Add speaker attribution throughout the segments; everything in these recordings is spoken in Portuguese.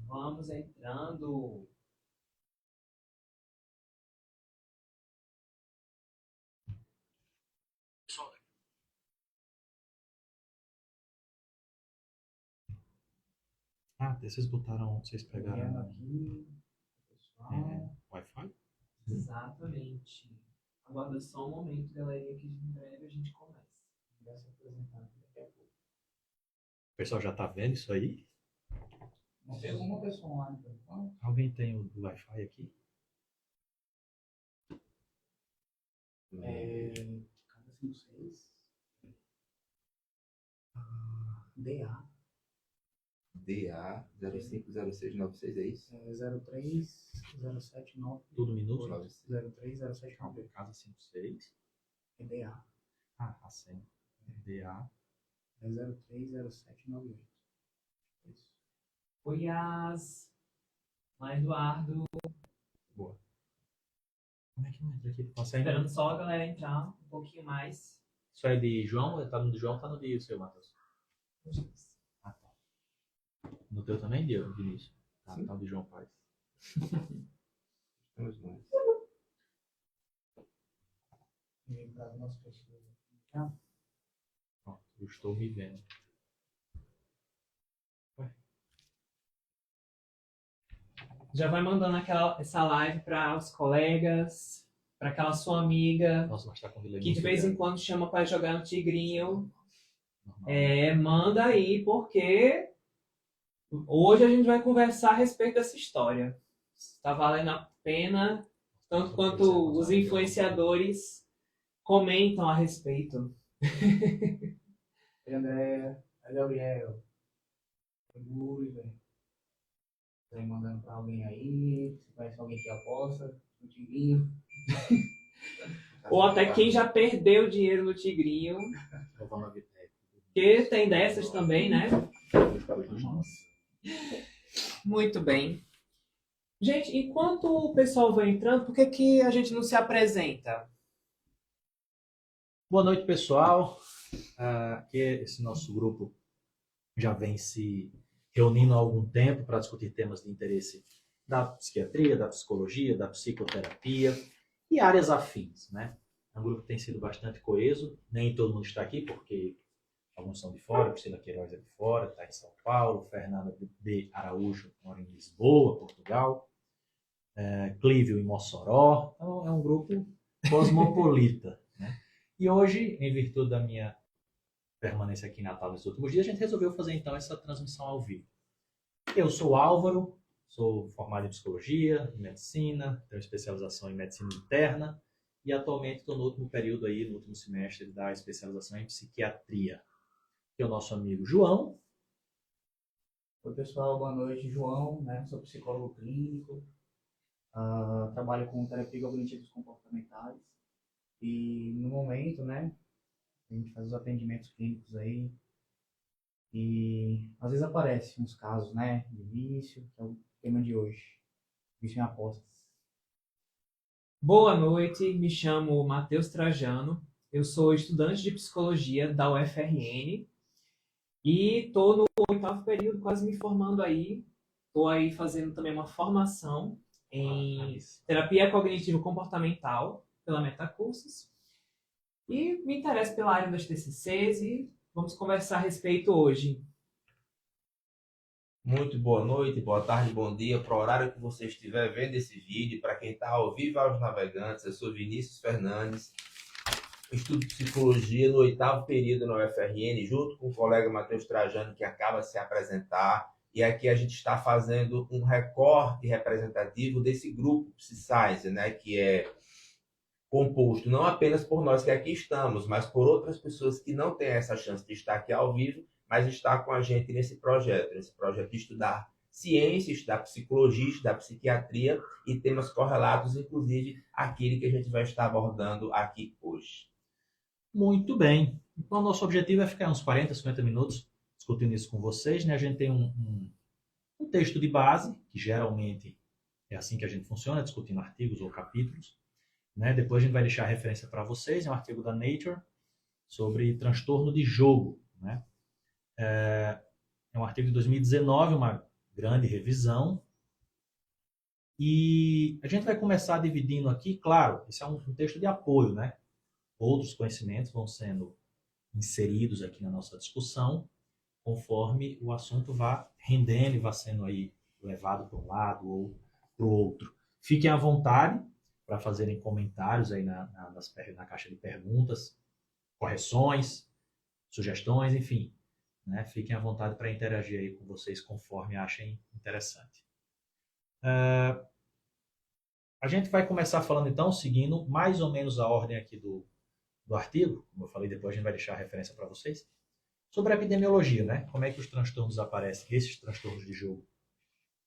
Speaker 1: Vamos entrando.
Speaker 2: Ah, vocês botaram, vocês pegaram
Speaker 3: Aqui, pessoal.
Speaker 2: Wi-Fi?
Speaker 1: Exatamente. Aguarda só um momento, galerinha, que em breve a gente começa.
Speaker 3: Vai se apresentar daqui a pouco.
Speaker 2: O pessoal já tá vendo isso aí?
Speaker 3: Não tem alguma pessoa online, então?
Speaker 2: Alguém tem o Wi-Fi aqui?
Speaker 3: Cada 56. DA.
Speaker 4: DA 050696, é isso?
Speaker 3: 03 079
Speaker 2: Tudo minuto?
Speaker 3: 03 079.
Speaker 2: Casa 56.
Speaker 3: É DA.
Speaker 2: Ah, a senha. DA.
Speaker 3: É 03 0798. Isso.
Speaker 1: Goiás. Lá, Eduardo.
Speaker 2: Boa. Como é que não entra aqui? Nossa, ainda...
Speaker 1: Esperando só a galera entrar um pouquinho mais.
Speaker 2: Isso é de João? Tá no de João, tá no de seu, Matheus? Ah, tá. No teu também, Vinícius? Tá, tá o de João Paz.
Speaker 4: Estamos nós.
Speaker 3: E para as nossas pessoas aqui.
Speaker 2: Pronto, eu estou me vendo.
Speaker 1: Já vai mandando essa live para os colegas, para aquela sua amiga,
Speaker 2: Nossa, mas tá com delay
Speaker 1: que de
Speaker 2: muito
Speaker 1: vez em
Speaker 2: grande.
Speaker 1: quando chama para jogar no Tigrinho.
Speaker 2: Normal.
Speaker 1: Manda aí, porque hoje a gente vai conversar a respeito dessa história. Está valendo a pena, tanto quanto os influenciadores comentam a respeito.
Speaker 3: Oi, André. Oi, Gabriel. Oi, Guri, velho. Tá aí mandando pra alguém aí. Se conhece alguém que aposta no Tigrinho.
Speaker 1: Ou até quem já perdeu dinheiro no Tigrinho.
Speaker 2: Vou na Vitec.
Speaker 1: Porque tem dessas também, né?
Speaker 2: Nossa.
Speaker 1: Muito bem. Gente, enquanto o pessoal vai entrando, por que que a gente não se apresenta?
Speaker 2: Boa noite, pessoal. Aqui esse nosso grupo já vem se reunindo há algum tempo para discutir temas de interesse da psiquiatria, da psicologia, da psicoterapia e áreas afins, né? É um grupo que tem sido bastante coeso. Nem todo mundo está aqui, porque alguns são de fora. Priscila Queiroz é de fora, está em São Paulo. Fernanda B. Araújo mora em Lisboa, Portugal. Clívio em Mossoró. Então, é um grupo cosmopolita, né? E hoje, em virtude da minha permanência aqui em Natal nos últimos dias, a gente resolveu fazer então essa transmissão ao vivo. Eu sou Álvaro, sou formado em psicologia, em medicina, tenho especialização em medicina interna e atualmente estou no último período aí, no último semestre da especialização em psiquiatria. Tem o nosso amigo João.
Speaker 3: Oi, pessoal. Boa noite, João. Né? Sou psicólogo clínico. Trabalho com terapia cognitivos comportamentais. E no momento, né? A gente faz os atendimentos clínicos aí. E às vezes aparecem uns casos, né? De vício, que é o tema de hoje. Vício em apostas.
Speaker 1: Boa noite, me chamo Matheus Trajano, eu sou estudante de psicologia da UFRN e estou no 8º período, quase me formando aí. Estou aí fazendo também uma formação em terapia cognitivo-comportamental pela Metacursos e me interesso pela área das TCCs e vamos conversar a respeito hoje.
Speaker 4: Muito boa noite, boa tarde, bom dia, para o horário que você estiver vendo esse vídeo. Para quem está ao vivo aos navegantes, eu sou Vinícius Fernandes, estudo psicologia no 8º período na UFRN, junto com o colega Matheus Trajano, que acaba de se apresentar. E aqui a gente está fazendo um recorte representativo desse grupo PsyScience, né, que é composto não apenas por nós que aqui estamos, mas por outras pessoas que não têm essa chance de estar aqui ao vivo, mas está com a gente nesse projeto de estudar ciência, estudar psicologia, estudar psiquiatria e temas correlatos, inclusive aquele que a gente vai estar abordando aqui hoje.
Speaker 2: Muito bem. Então, nosso objetivo é ficar uns 40, 50 minutos discutindo isso com vocês, né? A gente tem um texto de base, que geralmente é assim que a gente funciona, discutindo artigos ou capítulos, né? Depois a gente vai deixar a referência para vocês, é um artigo da Nature sobre transtorno de jogo, né? É um artigo de 2019, uma grande revisão. E a gente vai começar dividindo aqui, claro, esse é um texto de apoio, né? Outros conhecimentos vão sendo inseridos aqui na nossa discussão, conforme o assunto vá rendendo e vá sendo aí levado para um lado ou para o outro. Fiquem à vontade para fazerem comentários aí na caixa de perguntas, correções, sugestões, enfim, né? Fiquem à vontade para interagir aí com vocês conforme achem interessante. A gente vai começar falando então, seguindo mais ou menos a ordem aqui do artigo, como eu falei, depois a gente vai deixar a referência para vocês, sobre a epidemiologia, né? Como é que os transtornos aparecem, esses transtornos de jogo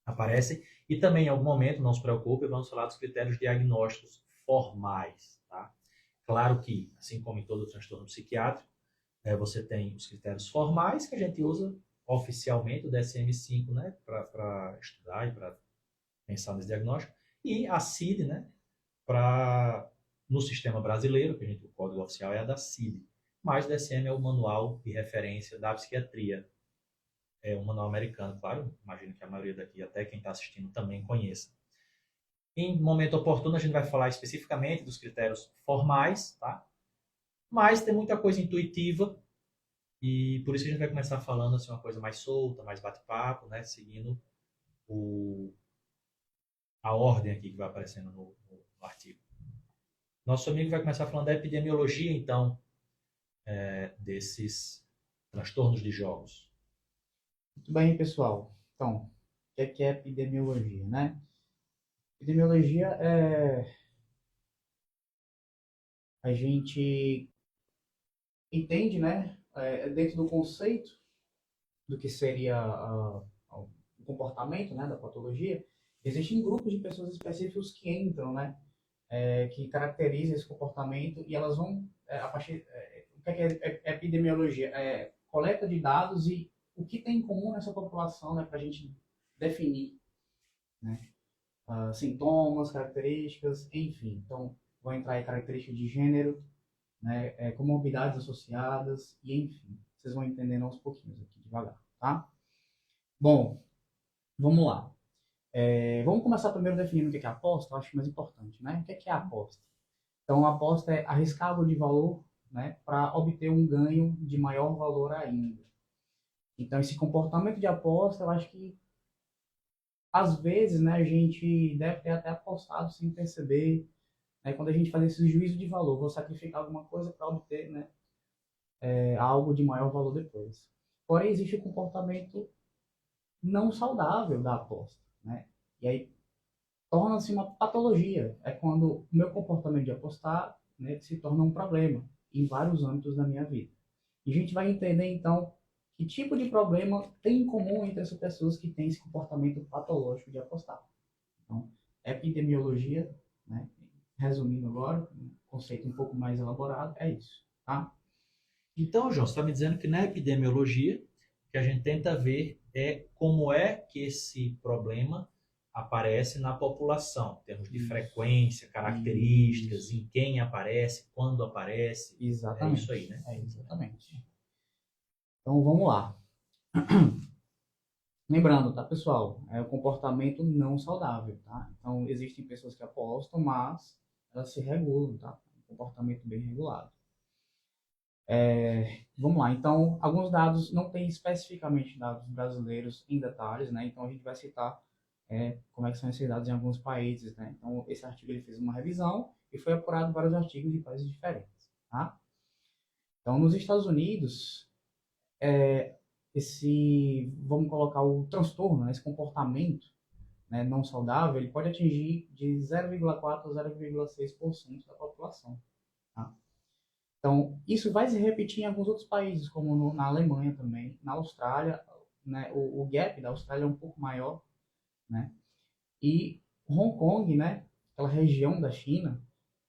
Speaker 2: aparecem, e também em algum momento, não se preocupe, vamos falar dos critérios diagnósticos formais, tá? Claro que, assim como em todo transtorno psiquiátrico, você tem os critérios formais que a gente usa oficialmente, o DSM-5, né, para estudar e para pensar nesse diagnóstico, e a CID, né, no sistema brasileiro, que o código oficial é a da CID, mas o DSM é o manual de referência da psiquiatria. É um manual americano, claro, imagino que a maioria daqui, até quem está assistindo, também conheça. Em momento oportuno, a gente vai falar especificamente dos critérios formais, tá? Mas tem muita coisa intuitiva, e por isso a gente vai começar falando assim, uma coisa mais solta, mais bate-papo, né? Seguindo a ordem aqui que vai aparecendo no artigo. Nosso amigo vai começar falando da epidemiologia, então, desses transtornos de jogos.
Speaker 3: Muito bem, pessoal. Então, o que é epidemiologia, né? Epidemiologia a gente entende, né, dentro do conceito do que seria o comportamento, né, da patologia, existem grupos de pessoas específicos que entram, né, que caracterizam esse comportamento e elas vão, a partir, o que é epidemiologia? Coleta de dados e o que tem em comum nessa população, né, para a gente definir, né, sintomas, características, enfim. Então, vão entrar aí características de gênero, né, comorbidades associadas, e enfim. Vocês vão entendendo aos pouquinhos aqui, devagar, tá? Bom, vamos lá. Vamos começar primeiro definindo o que é aposta, eu acho mais importante, né? O que é aposta? Então, a aposta é arriscar algo de valor, né, para obter um ganho de maior valor ainda. Então, esse comportamento de aposta, eu acho que, às vezes, né, a gente deve ter até apostado sem perceber, né, quando a gente faz esse juízo de valor, vou sacrificar alguma coisa para obter, né, algo de maior valor depois. Porém, existe o comportamento não saudável da aposta, né? E aí torna-se uma patologia. É quando o meu comportamento de apostar, né, se torna um problema em vários âmbitos da minha vida. E a gente vai entender, então, que tipo de problema tem em comum entre essas pessoas que têm esse comportamento patológico de apostar. Então, epidemiologia, né, resumindo agora, um conceito um pouco mais elaborado, é isso, tá?
Speaker 2: Então, João, você está me dizendo que na epidemiologia, o que a gente tenta ver é como é que esse problema aparece na população, em termos de
Speaker 3: Isso.
Speaker 2: frequência, características,
Speaker 3: Isso.
Speaker 2: em quem aparece, quando aparece.
Speaker 3: Exatamente.
Speaker 2: É isso aí, né?
Speaker 3: Exatamente. Então, vamos lá. Lembrando, tá, pessoal? É o comportamento não saudável, tá? Então, existem pessoas que apostam, mas elas se regulam, tá? Um comportamento bem regulado. Vamos lá. Então, alguns dados, não tem especificamente dados brasileiros em detalhes, né? Então, a gente vai citar como é que são esses dados em alguns países, né? Então, esse artigo ele fez uma revisão e foi apurado vários artigos de países diferentes, tá? Então, nos Estados Unidos, vamos colocar o transtorno, né, esse comportamento, né, não saudável, ele pode atingir de 0,4% a 0,6% da população. Tá? Então, isso vai se repetir em alguns outros países, como na Alemanha também, na Austrália, né, o gap da Austrália é um pouco maior, né, e Hong Kong, né, aquela região da China,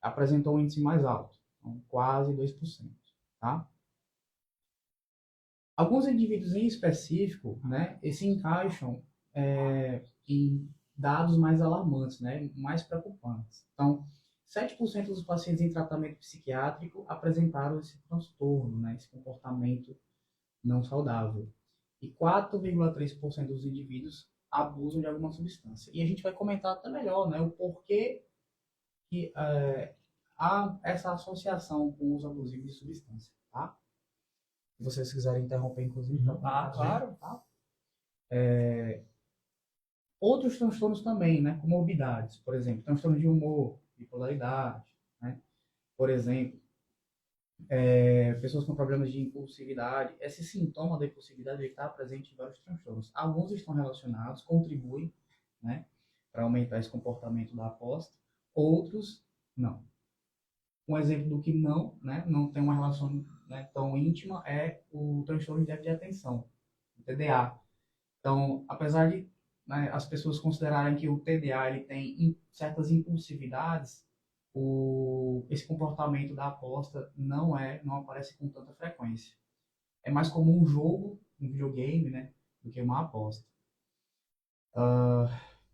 Speaker 3: apresentou um índice mais alto, então, quase 2%. Tá? Alguns indivíduos em específico, né, se encaixam em dados mais alarmantes, né, mais preocupantes. Então, 7% dos pacientes em tratamento psiquiátrico apresentaram esse transtorno, né, esse comportamento não saudável. E 4,3% dos indivíduos abusam de alguma substância. E a gente vai comentar até melhor, né, o porquê que há essa associação com o uso abusivo de substância, tá? Se vocês quiserem interromper, inclusive, pra comentar,
Speaker 1: claro.
Speaker 3: tá? Outros transtornos também, né, comorbidades, por exemplo, transtorno de humor, bipolaridade, né? Por exemplo, pessoas com problemas de impulsividade. Esse sintoma da impulsividade está presente em vários transtornos. Alguns estão relacionados, contribuem, né, para aumentar esse comportamento da aposta. Outros, não. Um exemplo do que não, né, não tem uma relação, né, tão íntima é o transtorno de déficit de atenção, o TDA. Então, apesar de, né, as pessoas considerarem que o TDA ele tem certas impulsividades, esse comportamento da aposta não aparece com tanta frequência. É mais como um jogo, um videogame, né, do que uma aposta.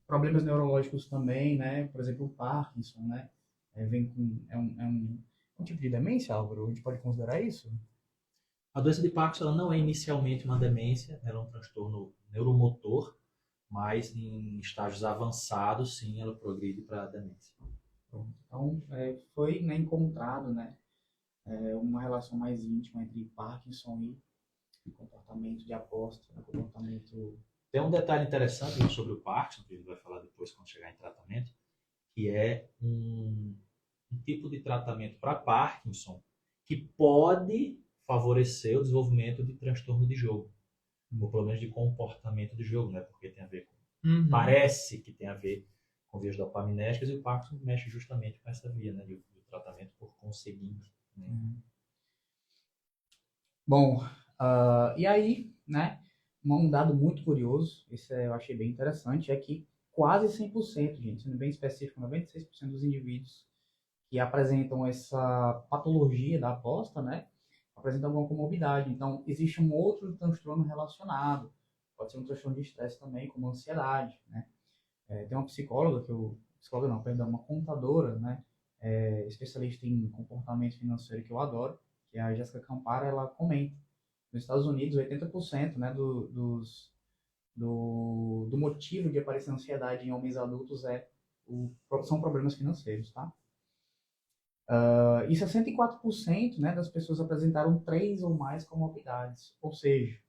Speaker 3: Problemas neurológicos também, né, por exemplo, o Parkinson, né, vem com, um tipo de demência, Álvaro? A gente pode considerar isso?
Speaker 2: A doença de Parkinson ela não é inicialmente uma demência, ela é um transtorno neuromotor, mas em estágios avançados, sim, ela progride para a demência.
Speaker 3: Então, foi, né, encontrado, né, uma relação mais íntima entre Parkinson e comportamento de aposta, né, comportamento...
Speaker 2: Tem um detalhe interessante sobre o Parkinson, que a gente vai falar depois quando chegar em tratamento, que é um tipo de tratamento para Parkinson que pode favorecer o desenvolvimento de transtorno de jogo, ou pelo menos de comportamento de jogo, né? Porque tem a ver com, parece que tem a ver com vias dopaminérgicas, e o Parkinson mexe justamente com essa via, né? E o tratamento por conseguinte. Né?
Speaker 3: Bom, e aí, né, um dado muito curioso, esse eu achei bem interessante, é que quase 100%, gente, sendo bem específico, 96% dos indivíduos que apresentam essa patologia da aposta, né, apresentam alguma comorbidade. Então, existe um outro transtorno relacionado. Pode ser um transtorno de estresse também, como ansiedade, né. Tem uma psicóloga psicóloga não, perdão, uma contadora, né, especialista em comportamento financeiro que eu adoro, que é a Jéssica Campara. Ela comenta, nos Estados Unidos, 80%, né, do motivo de aparecer ansiedade em homens adultos são problemas financeiros, tá? E 64%, né, das pessoas apresentaram 3 ou mais comorbidades. Ou seja,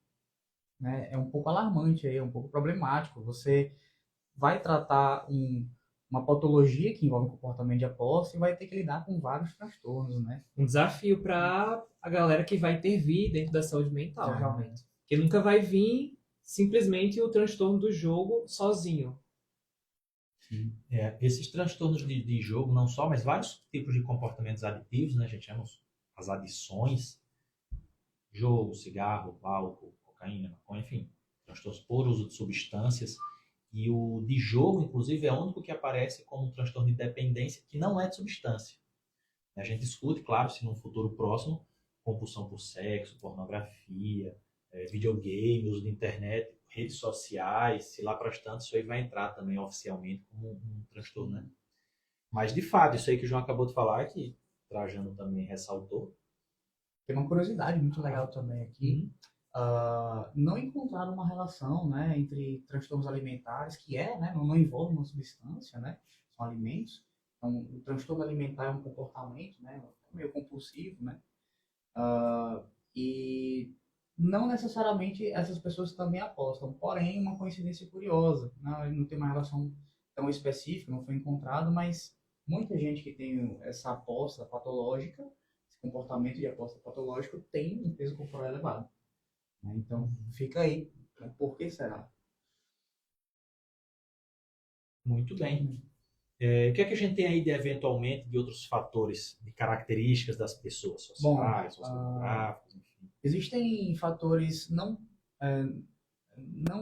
Speaker 3: né, é um pouco alarmante aí, é um pouco problemático. Você vai tratar uma patologia que envolve comportamento de aposta e vai ter que lidar com vários transtornos, né?
Speaker 1: Um desafio para a galera que vai intervir dentro da saúde mental,
Speaker 3: É.
Speaker 1: realmente. Porque nunca vai vir simplesmente o transtorno do jogo sozinho.
Speaker 2: Esses transtornos de jogo, não só, mas vários tipos de comportamentos aditivos, né? A gente chama as adições, jogo, cigarro, álcool, cocaína, maconha, enfim, transtornos por uso de substâncias. E o de jogo, inclusive, é o único que aparece como um transtorno de dependência que não é de substância. A gente discute, claro, se num futuro próximo, compulsão por sexo, pornografia, videogame, uso de internet, redes sociais, se lá para as tantas, isso aí vai entrar também oficialmente como um transtorno, né? Mas, de fato, isso aí que o João acabou de falar, que Trajano também ressaltou.
Speaker 3: Tem uma curiosidade muito legal também aqui. Não encontraram uma relação, né, entre transtornos alimentares, que né, não envolve uma substância, né, são alimentos. Então, o transtorno alimentar é um comportamento, né, meio compulsivo, né, e não necessariamente essas pessoas também apostam, porém, uma coincidência curiosa, não tem uma relação tão específica, não foi encontrado, mas muita gente que tem essa aposta patológica, esse comportamento de aposta patológico, tem um peso corporal elevado. Então, fica aí, né? Por que será?
Speaker 2: Muito bem. O que é que a gente tem aí de, eventualmente, de outros fatores, de características das pessoas sociais, sociodemográficos, enfim?
Speaker 3: Existem fatores não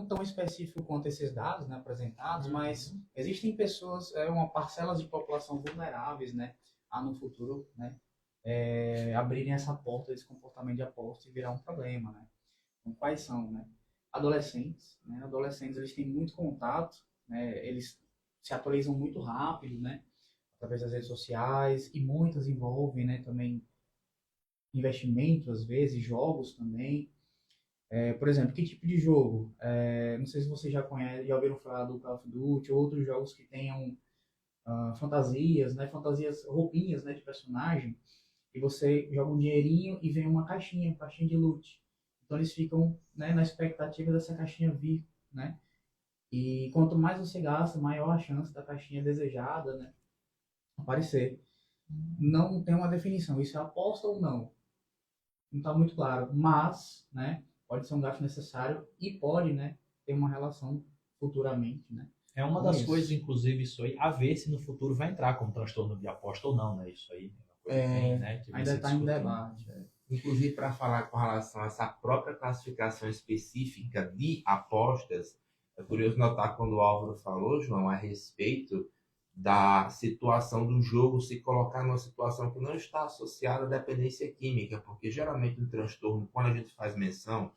Speaker 3: tão específicos quanto esses dados, né, apresentados, mas existem pessoas, uma parcela de população vulneráveis, né, a no futuro, né, abrirem essa porta desse comportamento de aposta e virar um problema, né? Então, quais são, né? Adolescentes, né? Adolescentes, eles têm muito contato, né? Eles se atualizam muito rápido, né? Através das redes sociais, e muitas envolvem, né, também investimento, às vezes, jogos também. Por exemplo, que tipo de jogo? Não sei se vocês já conhecem, já ouviram falar do Call of Duty ou outros jogos que tenham fantasias, né? Fantasias, roupinhas, né, de personagem. E você joga um dinheirinho e vem uma caixinha de loot. Então eles ficam, né, na expectativa dessa caixinha vir, né? E quanto mais você gasta, maior a chance da caixinha desejada, né, aparecer. Não tem uma definição, isso é aposta ou não? Não está muito claro, mas, né, pode ser um gasto necessário e pode, né, ter uma relação futuramente, né,
Speaker 2: É uma
Speaker 3: com
Speaker 2: das
Speaker 3: isso.
Speaker 2: coisas, inclusive, isso aí, a ver se no futuro vai entrar como transtorno de aposta ou não, né? Isso aí é uma coisa bem, né, que vem
Speaker 3: Ainda
Speaker 2: se
Speaker 3: está em
Speaker 2: discutindo.
Speaker 3: debate.
Speaker 4: Inclusive, para falar com relação a essa própria classificação específica de apostas, é curioso notar quando o Álvaro falou, João, a respeito da situação do jogo se colocar numa situação que não está associada à dependência química, porque geralmente no transtorno, quando a gente faz menção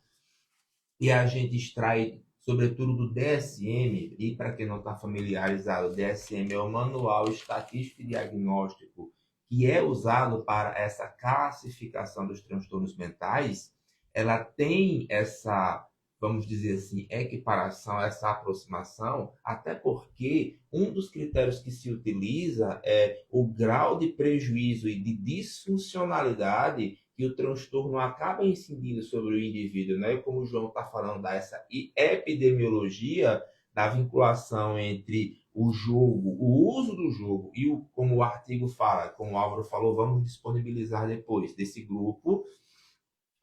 Speaker 4: e a gente extrai, sobretudo do DSM, e para quem não está familiarizado, o DSM é o Manual Estatístico e Diagnóstico, que é usado para essa classificação dos transtornos mentais, ela tem essa, vamos dizer assim, equiparação, essa aproximação, até porque um dos critérios que se utiliza é o grau de prejuízo e de disfuncionalidade que o transtorno acaba incidindo sobre o indivíduo, né? Como o João está falando dessa epidemiologia da vinculação entre o jogo, o uso do jogo e como o artigo fala, como o Álvaro falou, vamos disponibilizar depois desse grupo,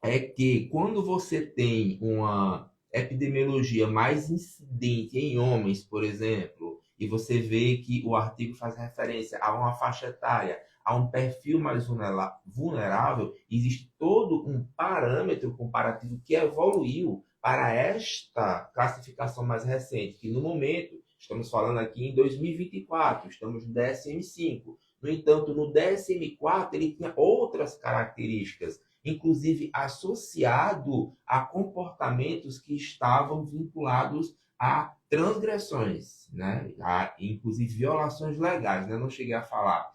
Speaker 4: é que quando você tem uma epidemiologia mais incidente em homens, por exemplo, e você vê que o artigo faz referência a uma faixa etária, a um perfil mais vulnerável, existe todo um parâmetro comparativo que evoluiu para esta classificação mais recente, que no momento, estamos falando aqui em 2024, estamos no DSM-5. No entanto, no DSM-4 ele tinha outras características, inclusive associado a comportamentos que estavam vinculados a transgressões, né? Inclusive violações legais, né? Não cheguei a falar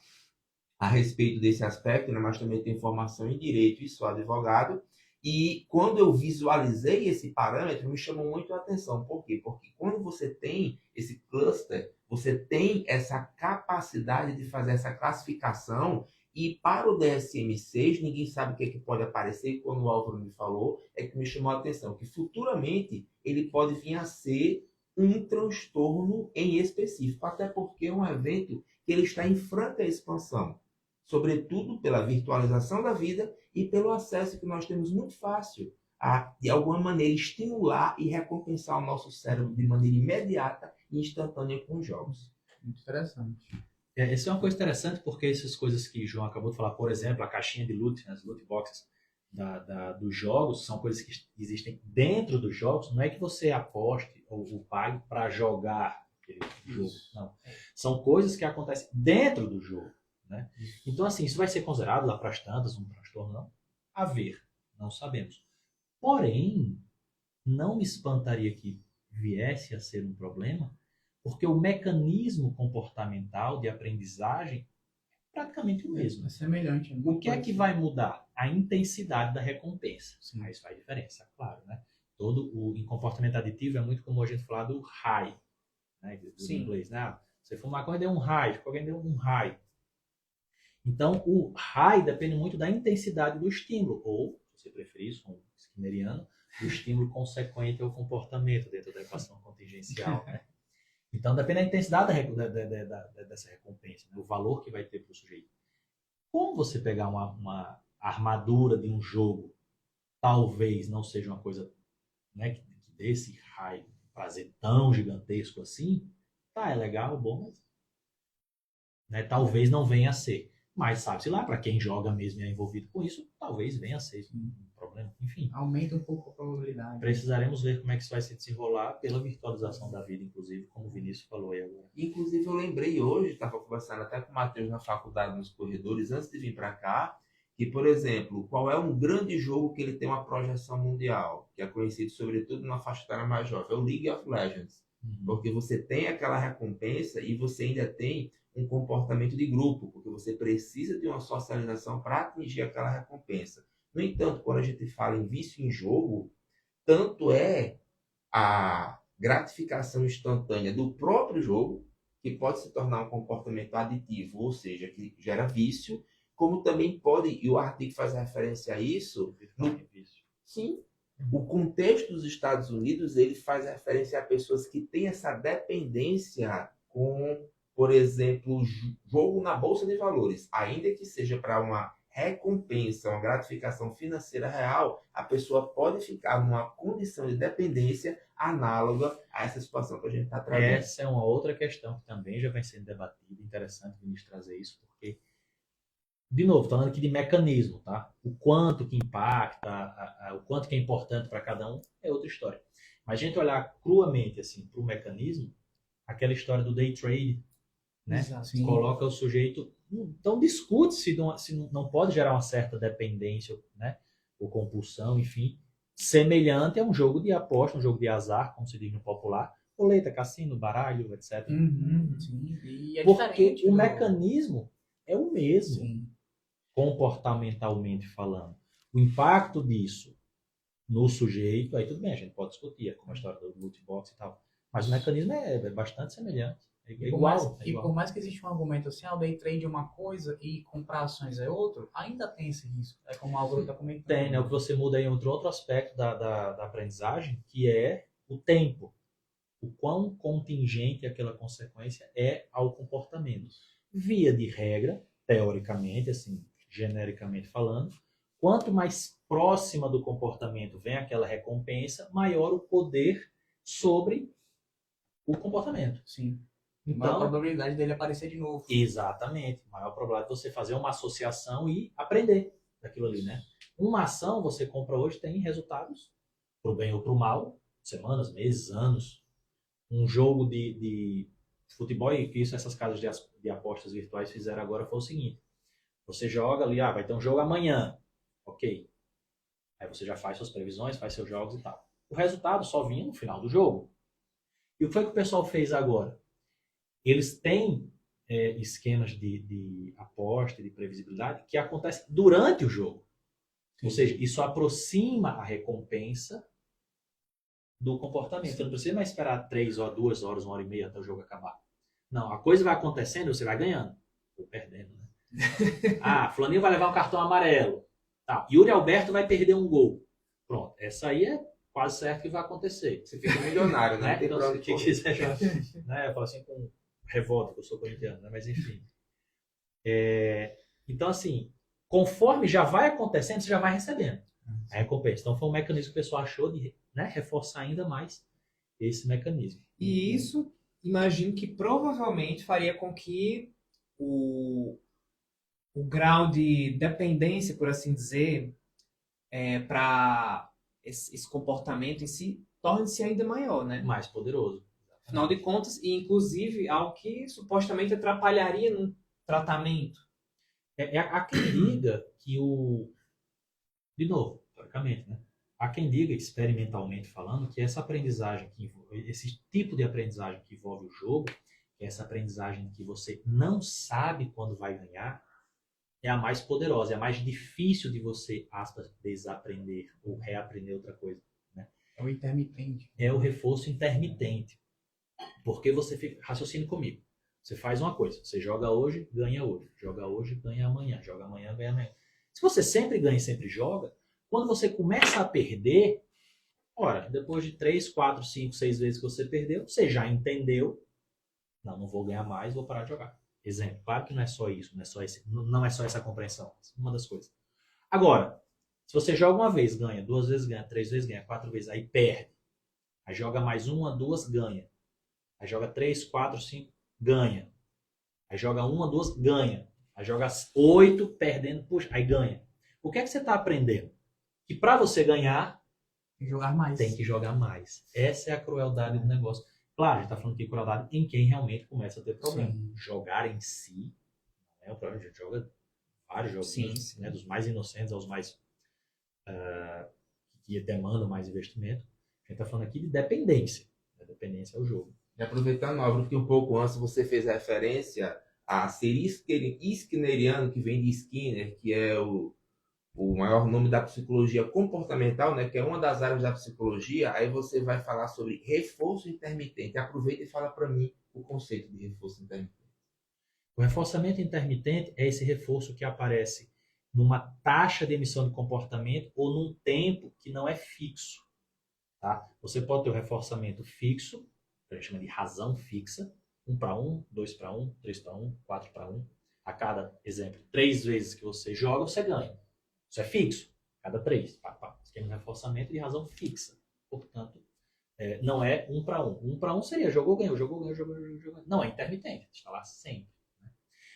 Speaker 4: a respeito desse aspecto, né? Mas também tenho formação em direito e sou advogado. E quando eu visualizei esse parâmetro, me chamou muito a atenção. Por quê? Porque quando você tem esse cluster, você tem essa capacidade de fazer essa classificação. E para o DSM-6, ninguém sabe o que, é que pode aparecer. E quando o Álvaro me falou, é que me chamou a atenção que futuramente ele pode vir a ser um transtorno em específico, até porque é um evento que ele está em franca expansão, sobretudo pela virtualização da vida e pelo acesso que nós temos muito fácil a, de alguma maneira, estimular e recompensar o nosso cérebro de maneira imediata e instantânea com os jogos.
Speaker 3: Muito interessante.
Speaker 2: Essa é uma coisa interessante porque essas coisas que o João acabou de falar, por exemplo, a caixinha de loot, né, as loot boxes dos jogos, são coisas que existem dentro dos jogos. Não é que você aposte ou pague para jogar aquele jogo, não. São coisas que acontecem dentro do jogo, né? Então, assim, isso vai ser considerado lá para as tantas um transtorno, não? A ver, não sabemos. Porém, não me espantaria que viesse a ser um problema, porque o mecanismo comportamental de aprendizagem é praticamente o mesmo.
Speaker 3: É semelhante.
Speaker 2: O que é que vai mudar? A intensidade da recompensa.
Speaker 3: Sim.
Speaker 2: Aí isso faz diferença, claro, né? Em comportamento aditivo é muito comum a gente falar do high, né? Do inglês, né? Você fuma maconha, deu um high, alguém deu um high. Então, o high depende muito da intensidade do estímulo, ou, se você preferir isso, um skinneriano, do estímulo consequente ao comportamento dentro da equação contingencial, né? Então, depende da intensidade dessa recompensa, né? O valor que vai ter para o sujeito. Como você pegar uma armadura de um jogo, talvez não seja uma coisa, né, que dê esse raio, prazer tão gigantesco assim, tá, é legal, bom, mas, né, talvez não venha a ser. Mas sabe-se lá, para quem joga mesmo e é envolvido com isso, talvez venha a ser um problema. Enfim,
Speaker 3: aumenta um pouco a probabilidade.
Speaker 2: precisaremos ver como é que isso vai se desenrolar pela virtualização da vida, inclusive, como o Vinícius falou aí agora.
Speaker 4: Inclusive, eu lembrei hoje, estava conversando até com o Matheus na faculdade, nos corredores, antes de vir para cá, que, por exemplo, qual é um grande jogo que ele tem uma projeção mundial, que é conhecido sobretudo na faixa etária mais jovem, é o League of Legends. Porque você tem aquela recompensa e você ainda tem um comportamento de grupo, porque você precisa de uma socialização para atingir aquela recompensa. No entanto, quando a gente fala em vício em jogo, tanto é a gratificação instantânea do próprio jogo, que pode se tornar um comportamento aditivo, ou seja, que gera vício, como também pode, e o artigo faz referência a isso, sim, o contexto dos Estados Unidos, ele faz referência a pessoas que têm essa dependência com, por exemplo, jogo na Bolsa de Valores. Ainda que seja para uma recompensa, uma gratificação financeira real, a pessoa pode ficar numa condição de dependência análoga a essa situação que a gente está trazendo.
Speaker 2: Essa é uma outra questão que também já vem sendo debatida. Interessante o Vinícius trazer isso, porque, de novo, falando aqui de mecanismo, tá? O quanto que impacta, o quanto que é importante para cada um, é outra história. Mas a gente olhar cruamente assim, para o mecanismo, aquela história do day trade, né?
Speaker 3: Exato, sim.
Speaker 2: Coloca o sujeito... Então discute se não pode gerar uma certa dependência, né? Ou compulsão, enfim, semelhante a um jogo de aposta, um jogo de azar, como se diz no popular, roleta, cassino, baralho, etc.
Speaker 3: Sim. E é
Speaker 2: Porque
Speaker 3: diferente
Speaker 2: o mecanismo é o mesmo,
Speaker 3: Sim.
Speaker 2: comportamentalmente falando. O impacto disso no sujeito, aí tudo bem, a gente pode discutir, como a história do loot box e tal, mas o mecanismo é bastante semelhante. É igual.
Speaker 3: E por mais que exista um argumento assim, o day trade é uma coisa e comprar ações é outro, ainda tem esse risco. É como o Álvaro está comentando.
Speaker 2: Tem, né? O que você muda aí é outro aspecto da aprendizagem, que é o tempo. O quão contingente aquela consequência é ao comportamento. Via de regra, teoricamente, assim, genericamente falando, quanto mais próxima do comportamento vem aquela recompensa, maior o poder sobre o comportamento.
Speaker 3: Sim.
Speaker 2: Então,
Speaker 3: Maior probabilidade dele aparecer de novo.
Speaker 2: Exatamente. Maior probabilidade de você fazer uma associação e aprender daquilo ali, né? Uma ação você compra hoje tem resultados, pro bem ou pro mal, semanas, meses, anos. Um jogo de futebol, e isso essas casas de apostas virtuais fizeram agora foi o seguinte. Você joga ali, vai ter um jogo amanhã. Ok. Aí você já faz suas previsões, faz seus jogos e tal. O resultado só vinha no final do jogo. E o que foi que o pessoal fez agora? Eles têm esquemas de aposta e de previsibilidade que acontecem durante o jogo. Ou seja, isso aproxima a recompensa do comportamento. Você não precisa mais esperar 3 horas, 2 horas, 1h30 até o jogo acabar. Não, a coisa vai acontecendo e você vai ganhando. Ou perdendo, né? Fulaninho vai levar um cartão amarelo. Tá. Yuri Alberto vai perder um gol. Pronto, essa aí é quase certo que vai acontecer.
Speaker 4: Você fica milionário, né?
Speaker 2: Então, se quem quiser já... né? Eu falo assim com revolta, que eu sou corintiano, né? Mas enfim. Então, assim, conforme já vai acontecendo, você já vai recebendo a recompensa. Então, foi um mecanismo que o pessoal achou de, né, reforçar ainda mais esse mecanismo.
Speaker 1: E isso, imagino que provavelmente faria com que o grau de dependência, por assim dizer, para esse comportamento em si, torne-se ainda maior, né?
Speaker 2: Mais poderoso.
Speaker 1: Afinal de contas, e inclusive algo que supostamente atrapalharia no tratamento.
Speaker 2: Há quem diga que de novo, teoricamente, né? Há quem diga, experimentalmente falando, que essa aprendizagem, esse tipo de aprendizagem que envolve o jogo, que é essa aprendizagem que você não sabe quando vai ganhar, é a mais poderosa, é a mais difícil de você, aspas, desaprender ou reaprender outra coisa. Né?
Speaker 3: É o intermitente.
Speaker 2: É o reforço intermitente. Porque você fica, raciocine comigo. Você faz uma coisa, você joga hoje, ganha hoje. Joga hoje, ganha amanhã. Joga amanhã, ganha amanhã. Se você sempre ganha e sempre joga, quando você começa a perder, ora, depois de 3, 4, 5, 6 vezes que você perdeu, você já entendeu, não vou ganhar mais, vou parar de jogar. Exemplo, claro que não é só isso, não é só essa compreensão, uma das coisas. Agora, se você joga uma vez, ganha, 2 vezes ganha, 3 vezes ganha, 4 vezes, aí perde. Aí joga mais 1, 2, ganha. Aí joga 3, 4, 5, ganha. Aí joga 1, 2, ganha. Aí joga 8, perdendo, puxa, aí ganha. O que é que você está aprendendo? Que para você ganhar,
Speaker 3: tem que jogar mais.
Speaker 2: Tem que jogar mais. Essa é a crueldade do negócio. Claro, a gente está falando aqui de crueldade em quem realmente começa a ter problema.
Speaker 3: Sim.
Speaker 2: Jogar em si, o problema, a gente joga vários jogos,
Speaker 1: Sim.
Speaker 2: Né, dos mais inocentes aos mais que demandam mais investimento. A gente está falando aqui de dependência. A dependência é o jogo.
Speaker 4: E aproveitando, Álvaro, que um pouco antes você fez referência a ser Skinneriano, que vem de Skinner, que é o o maior nome da psicologia comportamental, né, que é uma das áreas da psicologia, aí você vai falar sobre reforço intermitente. Aproveita e fala para mim o conceito de reforço intermitente.
Speaker 2: O reforçamento intermitente é esse reforço que aparece numa taxa de emissão de comportamento ou num tempo que não é fixo. Tá? Você pode ter um reforçamento fixo, que a gente chama de razão fixa, 1 para 1, 2 para 1, 3 para 1, 4 para 1. A cada, exemplo, 3 vezes que você joga, você ganha. Isso é fixo. Cada 3. Isso é um reforçamento de razão fixa. Portanto, não é 1 para 1. 1 para 1 seria jogou, ganhou, jogou, ganhou, jogou, ganhou. Não, é intermitente. Está lá sempre. Né?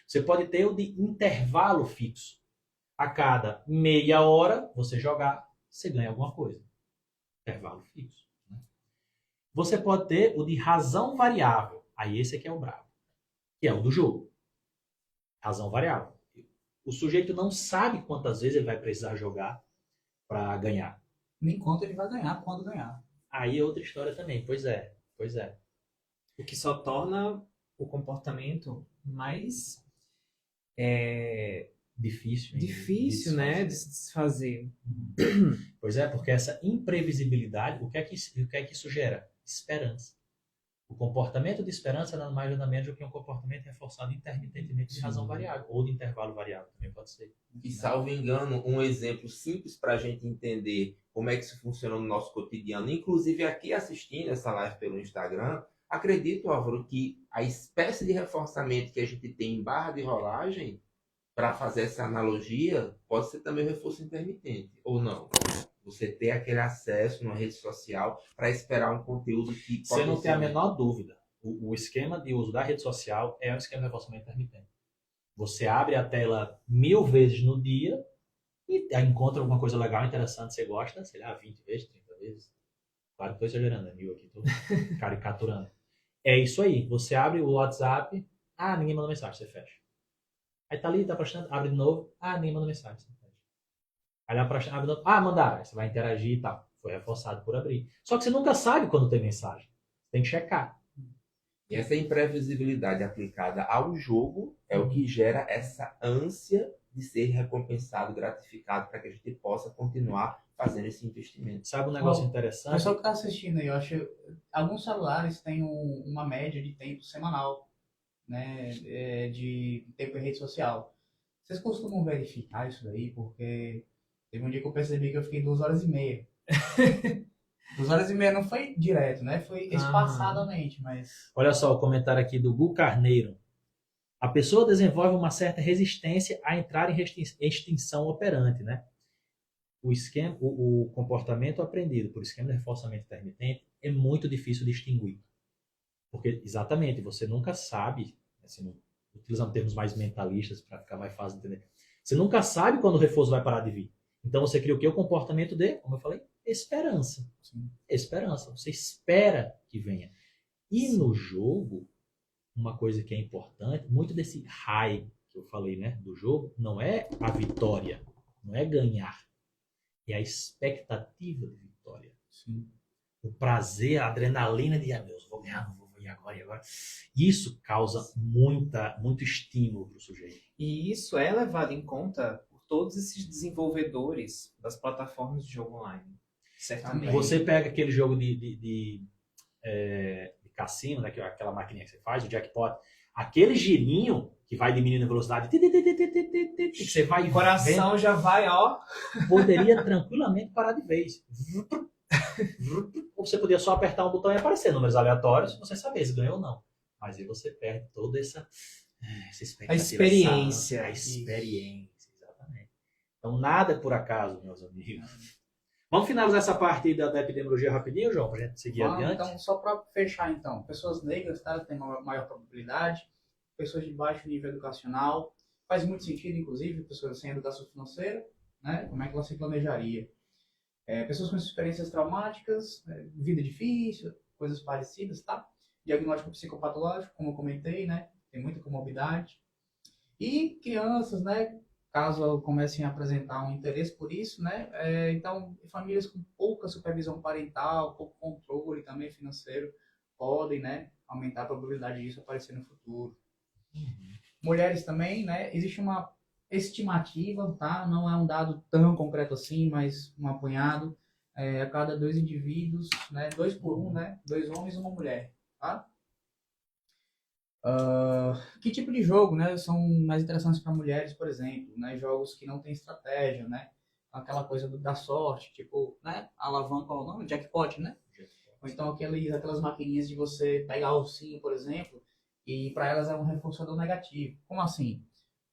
Speaker 2: Você pode ter o de intervalo fixo. A cada meia hora, você jogar, você ganha alguma coisa. Intervalo fixo. Né? Você pode ter o de razão variável. Aí esse aqui é o brabo. Que é o do jogo. Razão variável. O sujeito não sabe quantas vezes ele vai precisar jogar para ganhar.
Speaker 3: Nem quanto ele vai ganhar, quando ganhar.
Speaker 2: Aí é outra história também. Pois é.
Speaker 1: O que só torna o comportamento mais difícil, né, de se desfazer.
Speaker 2: Pois é, porque essa imprevisibilidade, o que é que isso gera? Esperança. O comportamento de esperança nada mais nada menos do que um comportamento reforçado intermitentemente de razão variável, ou de intervalo variável, também pode ser.
Speaker 4: E, salvo engano, um exemplo simples para a gente entender como é que isso funciona no nosso cotidiano, inclusive aqui assistindo essa live pelo Instagram, acredito, Álvaro, que a espécie de reforçamento que a gente tem em barra de rolagem, para fazer essa analogia, pode ser também um reforço intermitente, ou não? Você ter aquele acesso numa rede social para esperar um conteúdo que pode
Speaker 2: Você não tem a menor dúvida. O esquema de uso da rede social é um esquema de reforçamento intermitente. Você abre a tela 1000 vezes no dia e encontra alguma coisa legal, interessante, você gosta, sei lá, 20 vezes, 30 vezes. Claro que estou exagerando, é 1000 aqui, estou caricaturando. É isso aí. Você abre o WhatsApp, ninguém mandou mensagem, você fecha. Aí tá ali, tá prestando, abre de novo, ninguém mandou mensagem, você fecha. Aí lá prestando, abre de novo, mandaram, você vai interagir e tal. Foi reforçado por abrir. Só que você nunca sabe quando tem mensagem. Tem que checar.
Speaker 4: E essa imprevisibilidade aplicada ao jogo é o que gera essa ânsia de ser recompensado, gratificado, para que a gente possa continuar fazendo esse investimento.
Speaker 2: Sabe um negócio
Speaker 3: O
Speaker 2: interessante?
Speaker 3: pessoal que está assistindo aí, eu acho alguns celulares têm uma média de tempo semanal, né, de tempo em rede social. Vocês costumam verificar isso daí? Porque teve um dia que eu percebi que eu fiquei 2h30. 2h30 não foi direto, né? Foi espaçadamente, mas...
Speaker 2: Olha só o comentário aqui do Gu Carneiro. A pessoa desenvolve uma certa resistência a entrar em extinção operante, né? O comportamento aprendido por esquema de reforçamento intermitente é muito difícil de distinguir. Porque, exatamente, você nunca sabe, assim, utilizando termos mais mentalistas para ficar mais fácil de entender, você nunca sabe quando o reforço vai parar de vir. Então você cria o que? O comportamento de, como eu falei, esperança. Sim. Esperança. Você espera que venha. E no jogo, uma coisa que é importante, muito desse high que eu falei, né, do jogo, não é a vitória, não é ganhar. É a expectativa de vitória. Sim. O prazer, a adrenalina de, meu Deus, vou ganhar, não vou ganhar agora e agora. Isso causa muito estímulo para o sujeito.
Speaker 1: E isso é levado em conta por todos esses desenvolvedores das plataformas de jogo online. Certamente.
Speaker 2: Você pega aquele jogo de cassino, né, aquela maquininha que você faz, o jackpot, aquele girinho que vai diminuindo a velocidade, que você vai...
Speaker 1: O coração vendo, já vai, ó...
Speaker 2: Poderia tranquilamente parar de vez. Ou você podia só apertar um botão e aparecer números aleatórios, você saber se ganhou ou não. Mas aí você perde toda essa expectativa.
Speaker 1: A experiência.
Speaker 2: A experiência, exatamente. Então nada é por acaso, meus amigos. Vamos finalizar essa parte aí da epidemiologia rapidinho, João, para a gente seguir adiante?
Speaker 3: Então, só para fechar, então. Pessoas negras, tá, têm maior probabilidade. Pessoas de baixo nível educacional. Faz muito sentido, inclusive, pessoas sem educação financeira, né? Como é que ela se planejaria? Pessoas com experiências traumáticas, vida difícil, coisas parecidas, tá? Diagnóstico psicopatológico, como eu comentei, né? Tem muita comorbidade. E crianças, né? Caso comecem a apresentar um interesse por isso, né? Então, famílias com pouca supervisão parental, pouco controle também financeiro, podem, né, aumentar a probabilidade disso aparecer no futuro. Mulheres também, né? Existe uma estimativa, tá? Não é um dado tão concreto assim, mas um apanhado. A cada 2 indivíduos, né? 2 por 1, né? 2 homens e uma mulher, tá? Que tipo de jogo, né? São mais interessantes para mulheres, por exemplo, né? Jogos que não tem estratégia, né? Aquela coisa da sorte, tipo, né? Alavanca, qual é o nome? Jackpot, né? Ou então aquelas maquininhas de você pegar o ursinho, por exemplo, e para elas é um reforçador negativo. Como assim?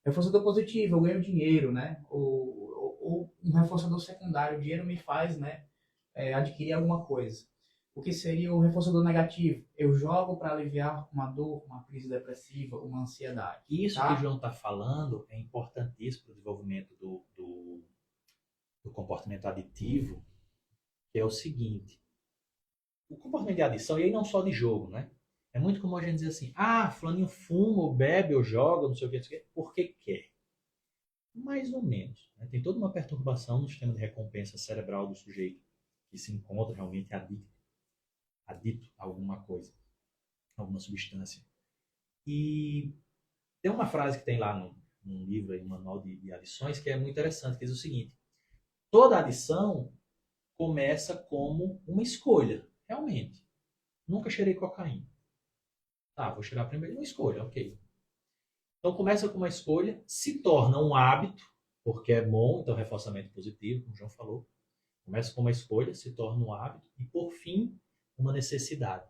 Speaker 3: Reforçador positivo, eu ganho dinheiro, né? Ou um reforçador secundário, o dinheiro me faz, né? Adquirir alguma coisa. O que seria o reforçador negativo? Eu jogo para aliviar uma dor, uma crise depressiva, uma ansiedade.
Speaker 2: Isso
Speaker 3: tá?
Speaker 2: que o João está falando é importantíssimo para o desenvolvimento do comportamento aditivo, que é o seguinte. O comportamento de adição, e aí não só de jogo, né? É muito comum a gente dizer assim, fulaninho fuma, ou bebe, ou joga, não sei o que, porque quer. Mais ou menos. Né? Tem toda uma perturbação no sistema de recompensa cerebral do sujeito que se encontra realmente adito a alguma coisa, alguma substância. E tem uma frase que tem lá num livro, aí, um manual de adições, que é muito interessante, que diz o seguinte: toda adição começa como uma escolha, realmente. Nunca cheirei cocaína. Tá, vou cheirar primeiro, uma escolha, ok. Então começa com uma escolha, se torna um hábito, porque é bom, então reforçamento positivo, como o João falou. Começa com uma escolha, se torna um hábito e, por fim, uma necessidade.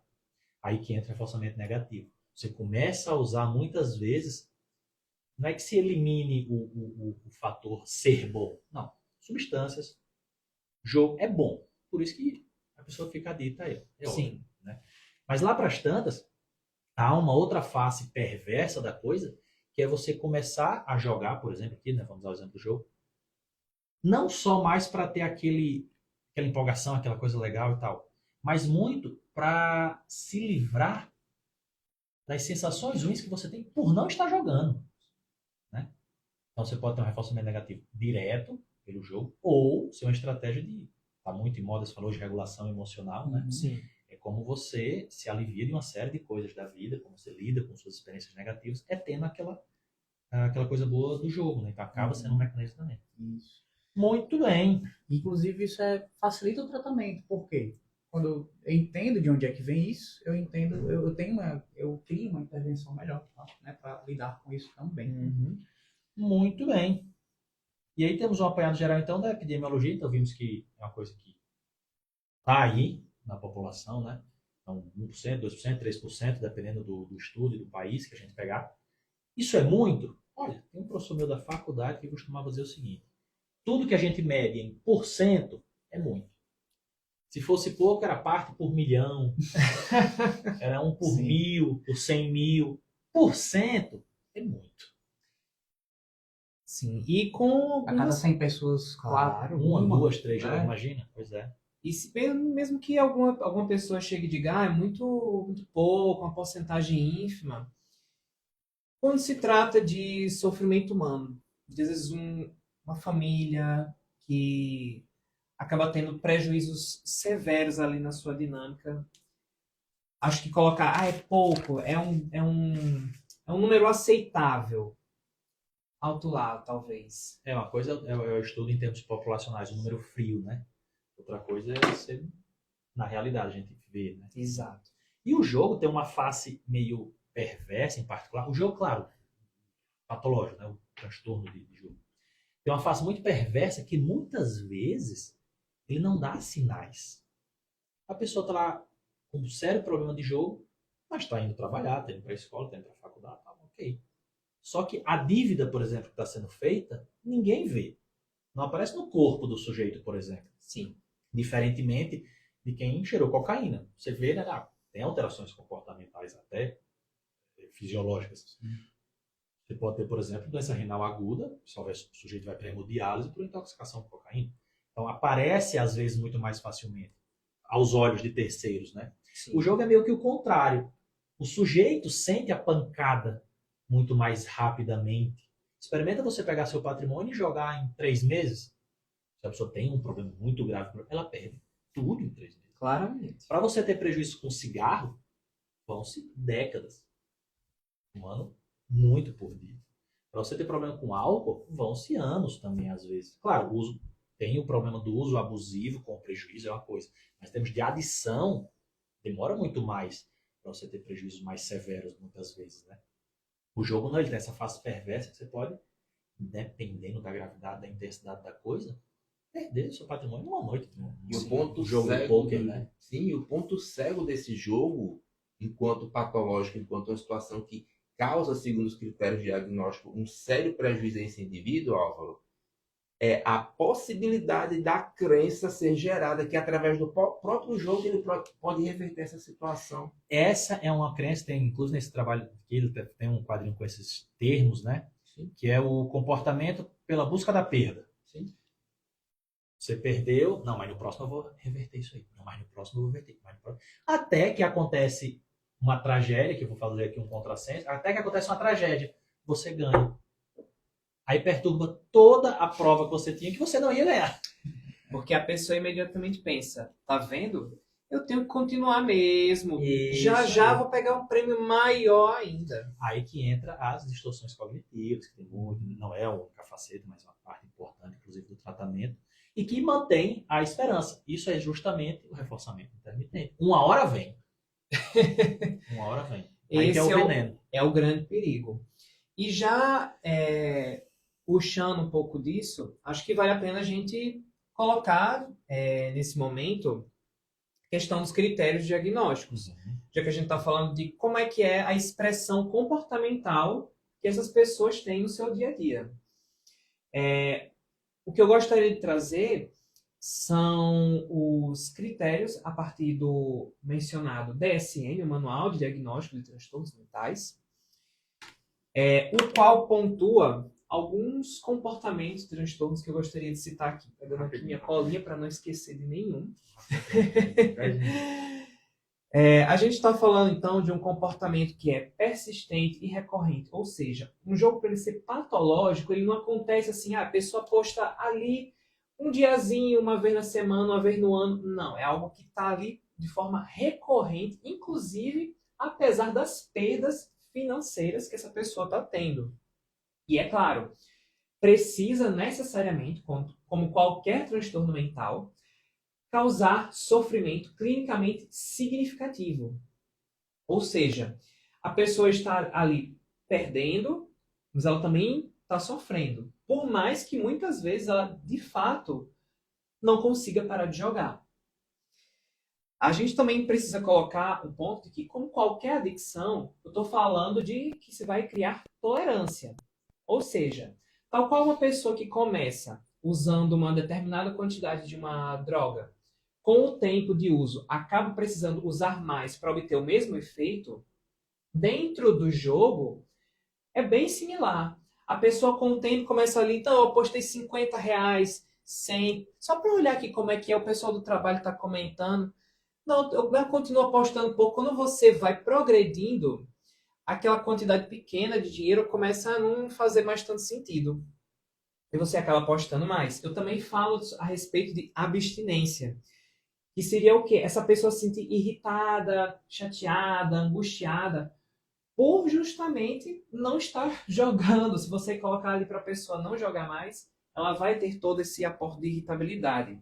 Speaker 2: Aí que entra o reforçamento negativo. Você começa a usar muitas vezes, não é que se elimine o fator ser bom. Não. Substâncias, jogo é bom. Por isso que a pessoa fica adicta a ele. É óbvio,
Speaker 1: Sim.
Speaker 2: né? Mas lá para as tantas, há uma outra face perversa da coisa, que é você começar a jogar, por exemplo, aqui, né, vamos dar o exemplo do jogo, não só mais para ter aquela empolgação, aquela coisa legal e tal, mas muito para se livrar das sensações ruins que você tem por não estar jogando. Né? Então você pode ter um reforçamento negativo direto pelo jogo, ou ser uma estratégia de, está muito em moda, você falou de regulação emocional, né?
Speaker 1: Sim.
Speaker 2: É como você se alivia de uma série de coisas da vida, como você lida com suas experiências negativas, é tendo aquela coisa boa do jogo, né? Então acaba sendo um mecanismo também.
Speaker 3: Isso.
Speaker 2: Muito bem.
Speaker 3: Inclusive, isso facilita o tratamento. Por quê? Quando eu entendo de onde é que vem isso, eu crio uma intervenção melhor, tá? Né? Para lidar com isso também.
Speaker 1: Uhum.
Speaker 2: Muito bem. E aí temos um apanhado geral, então, da epidemiologia. Então vimos que é uma coisa que está aí na população, né? Então, 1%, 2%, 3%, dependendo do estudo e do país que a gente pegar. Isso é muito? Olha, tem um professor meu da faculdade que costumava dizer o seguinte: tudo que a gente mede em porcento é muito. Se fosse pouco, era parte por milhão, era 1 por
Speaker 1: Sim.
Speaker 2: 1000, por 100 mil. Por cento é muito.
Speaker 1: Sim. E com
Speaker 3: A cada 100 pessoas,
Speaker 2: Claro,
Speaker 3: 4,
Speaker 2: uma, 2, 3,
Speaker 3: né?
Speaker 2: imagina. Pois é.
Speaker 1: E mesmo que alguma pessoa chegue e diga, é muito, muito pouco, uma porcentagem ínfima, quando se trata de sofrimento humano, às vezes uma família que acaba tendo prejuízos severos ali na sua dinâmica, acho que colocar, é pouco, é um número aceitável, alto lá, talvez.
Speaker 2: É uma coisa, é o estudo em termos populacionais, o número frio, né? Outra coisa é ser, na realidade, a gente vê, né?
Speaker 1: Exato.
Speaker 2: E o jogo tem uma face meio perversa, em particular. O jogo, claro, patológico, né? O transtorno de jogo. Tem uma face muito perversa que, muitas vezes, ele não dá sinais. A pessoa está lá com um sério problema de jogo, mas está indo trabalhar, está indo para a escola, está indo para a faculdade, tá ok. Só que a dívida, por exemplo, que está sendo feita, ninguém vê. Não aparece no corpo do sujeito, por exemplo.
Speaker 1: Sim.
Speaker 2: Diferentemente de quem cheirou cocaína. Você vê, né? Tem alterações comportamentais até fisiológicas. Você pode ter, por exemplo, doença renal aguda, o sujeito vai para hemodiálise por intoxicação por cocaína. Então aparece, às vezes, muito mais facilmente aos olhos de terceiros, né?
Speaker 1: Sim.
Speaker 2: O jogo é meio que o contrário. O sujeito sente a pancada muito mais rapidamente. Experimenta você pegar seu patrimônio e jogar em 3 meses. Se a pessoa tem um problema muito grave, ela perde tudo em 3 meses.
Speaker 1: Claramente.
Speaker 2: Para você ter prejuízo com cigarro, vão-se décadas. Fumando muito por dia. Para você ter problema com álcool, vão-se anos também, às vezes. Claro, tem o problema do uso abusivo com prejuízo, é uma coisa. Mas em termos de adição, demora muito mais para você ter prejuízos mais severos, muitas vezes, né? O jogo não, ele tem essa face perversa que você pode, dependendo da gravidade, da intensidade da coisa, perder o seu patrimônio numa noite.
Speaker 4: E o ponto
Speaker 2: jogo de
Speaker 4: cego,
Speaker 2: poker, né?
Speaker 4: Sim, o ponto cego desse jogo, enquanto patológico, enquanto uma situação que causa, segundo os critérios diagnósticos, um sério prejuízo a esse indivíduo, Álvaro, é a possibilidade da crença ser gerada, que através do próprio jogo ele pode reverter essa situação.
Speaker 2: Essa é uma crença, tem inclusive nesse trabalho que ele tem um quadrinho com esses termos, né?
Speaker 4: Sim.
Speaker 2: Que é o comportamento pela busca da perda.
Speaker 4: Sim.
Speaker 2: Você perdeu, não, mas no próximo eu vou reverter isso aí. Não, mas no próximo eu vou reverter. Até que acontece uma tragédia, que eu vou fazer aqui um contrassenso, até que acontece uma tragédia, você ganha. Aí perturba toda a prova que você tinha que você não ia ganhar.
Speaker 1: Porque a pessoa imediatamente pensa, tá vendo? Eu tenho que continuar mesmo.
Speaker 2: Isso.
Speaker 1: Já vou pegar um prêmio maior ainda.
Speaker 2: Aí que entra as distorções cognitivas, que tem muito, não é o cafacete, mas é uma parte importante, inclusive, do tratamento, e que mantém a esperança. Isso é justamente o reforçamento intermitente. Uma hora vem. Uma hora vem. Aí
Speaker 1: Esse
Speaker 2: que é o veneno.
Speaker 1: É o grande perigo. E já puxando um pouco disso, acho que vale a pena a gente colocar nesse momento a questão dos critérios diagnósticos. Já que a gente está falando de como é que é a expressão comportamental que essas pessoas têm no seu dia a dia. O que eu gostaria de trazer são os critérios a partir do mencionado DSM, o Manual de Diagnóstico de Transtornos Mentais, o qual pontua alguns comportamentos, transtornos que eu gostaria de citar aqui. Pegando aqui minha colinha para não esquecer de nenhum. A gente está falando, então, de um comportamento que é persistente e recorrente. Ou seja, um jogo, para ele ser patológico, ele não acontece assim, a pessoa posta ali um diazinho, uma vez na semana, uma vez no ano. Não, é algo que está ali de forma recorrente, inclusive apesar das perdas financeiras que essa pessoa está tendo. E é claro, precisa necessariamente, como qualquer transtorno mental, causar sofrimento clinicamente significativo. Ou seja, a pessoa está ali perdendo, mas ela também está sofrendo. Por mais que muitas vezes ela, de fato, não consiga parar de jogar. A gente também precisa colocar o ponto de que, como qualquer adicção, eu estou falando de que se vai criar tolerância. Ou seja, tal qual uma pessoa que começa usando uma determinada quantidade de uma droga, com o tempo de uso, acaba precisando usar mais para obter o mesmo efeito, dentro do jogo, é bem similar. A pessoa com o tempo começa ali, então eu apostei R$50, 100, só para olhar aqui como é que o pessoal do trabalho está comentando. Não, eu continuo apostando um pouco. Quando você vai progredindo, aquela quantidade pequena de dinheiro começa a não fazer mais tanto sentido. E você acaba apostando mais. Eu também falo a respeito de abstinência. Que seria o quê? Essa pessoa se sentir irritada, chateada, angustiada, por justamente não estar jogando. Se você colocar ali para a pessoa não jogar mais, ela vai ter todo esse aporte de irritabilidade.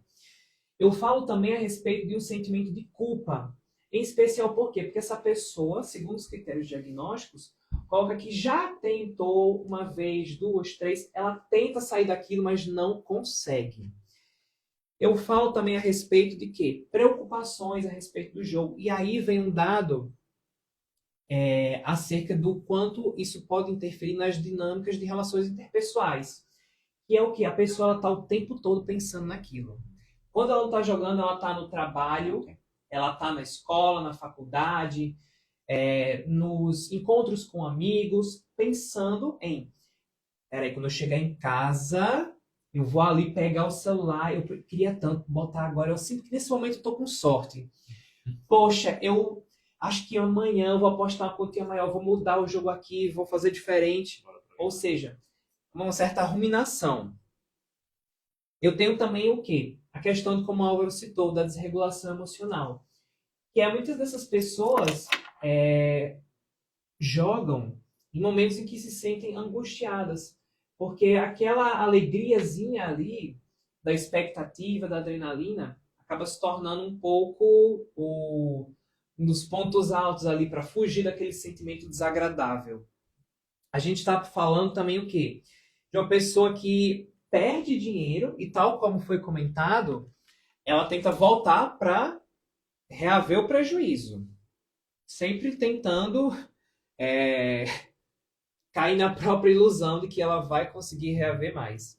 Speaker 1: Eu falo também a respeito de um sentimento de culpa. Em especial por quê? Porque essa pessoa, segundo os critérios diagnósticos, coloca que já tentou uma vez, duas, três, ela tenta sair daquilo, mas não consegue. Eu falo também a respeito de quê? Preocupações a respeito do jogo. E aí vem um dado acerca do quanto isso pode interferir nas dinâmicas de relações interpessoais. Que é o que? A pessoa está o tempo todo pensando naquilo. Quando ela não está jogando, ela está no trabalho, ela está na escola, na faculdade, nos encontros com amigos, pensando em, peraí, quando eu chegar em casa, eu vou ali pegar o celular, eu queria tanto botar agora, eu sinto que nesse momento eu estou com sorte. Poxa, eu acho que amanhã eu vou apostar uma quantia maior, vou mudar o jogo aqui, vou fazer diferente. Ou seja, uma certa ruminação. Eu tenho também o quê? A questão de, como o Álvaro citou, da desregulação emocional. Que muitas dessas pessoas jogam em momentos em que se sentem angustiadas, porque aquela alegriazinha ali da expectativa, da adrenalina, acaba se tornando um pouco um dos pontos altos ali para fugir daquele sentimento desagradável. A gente está falando também o quê? De uma pessoa que perde dinheiro e, tal como foi comentado, ela tenta voltar para reaver o prejuízo. Sempre tentando cair na própria ilusão de que ela vai conseguir reaver mais.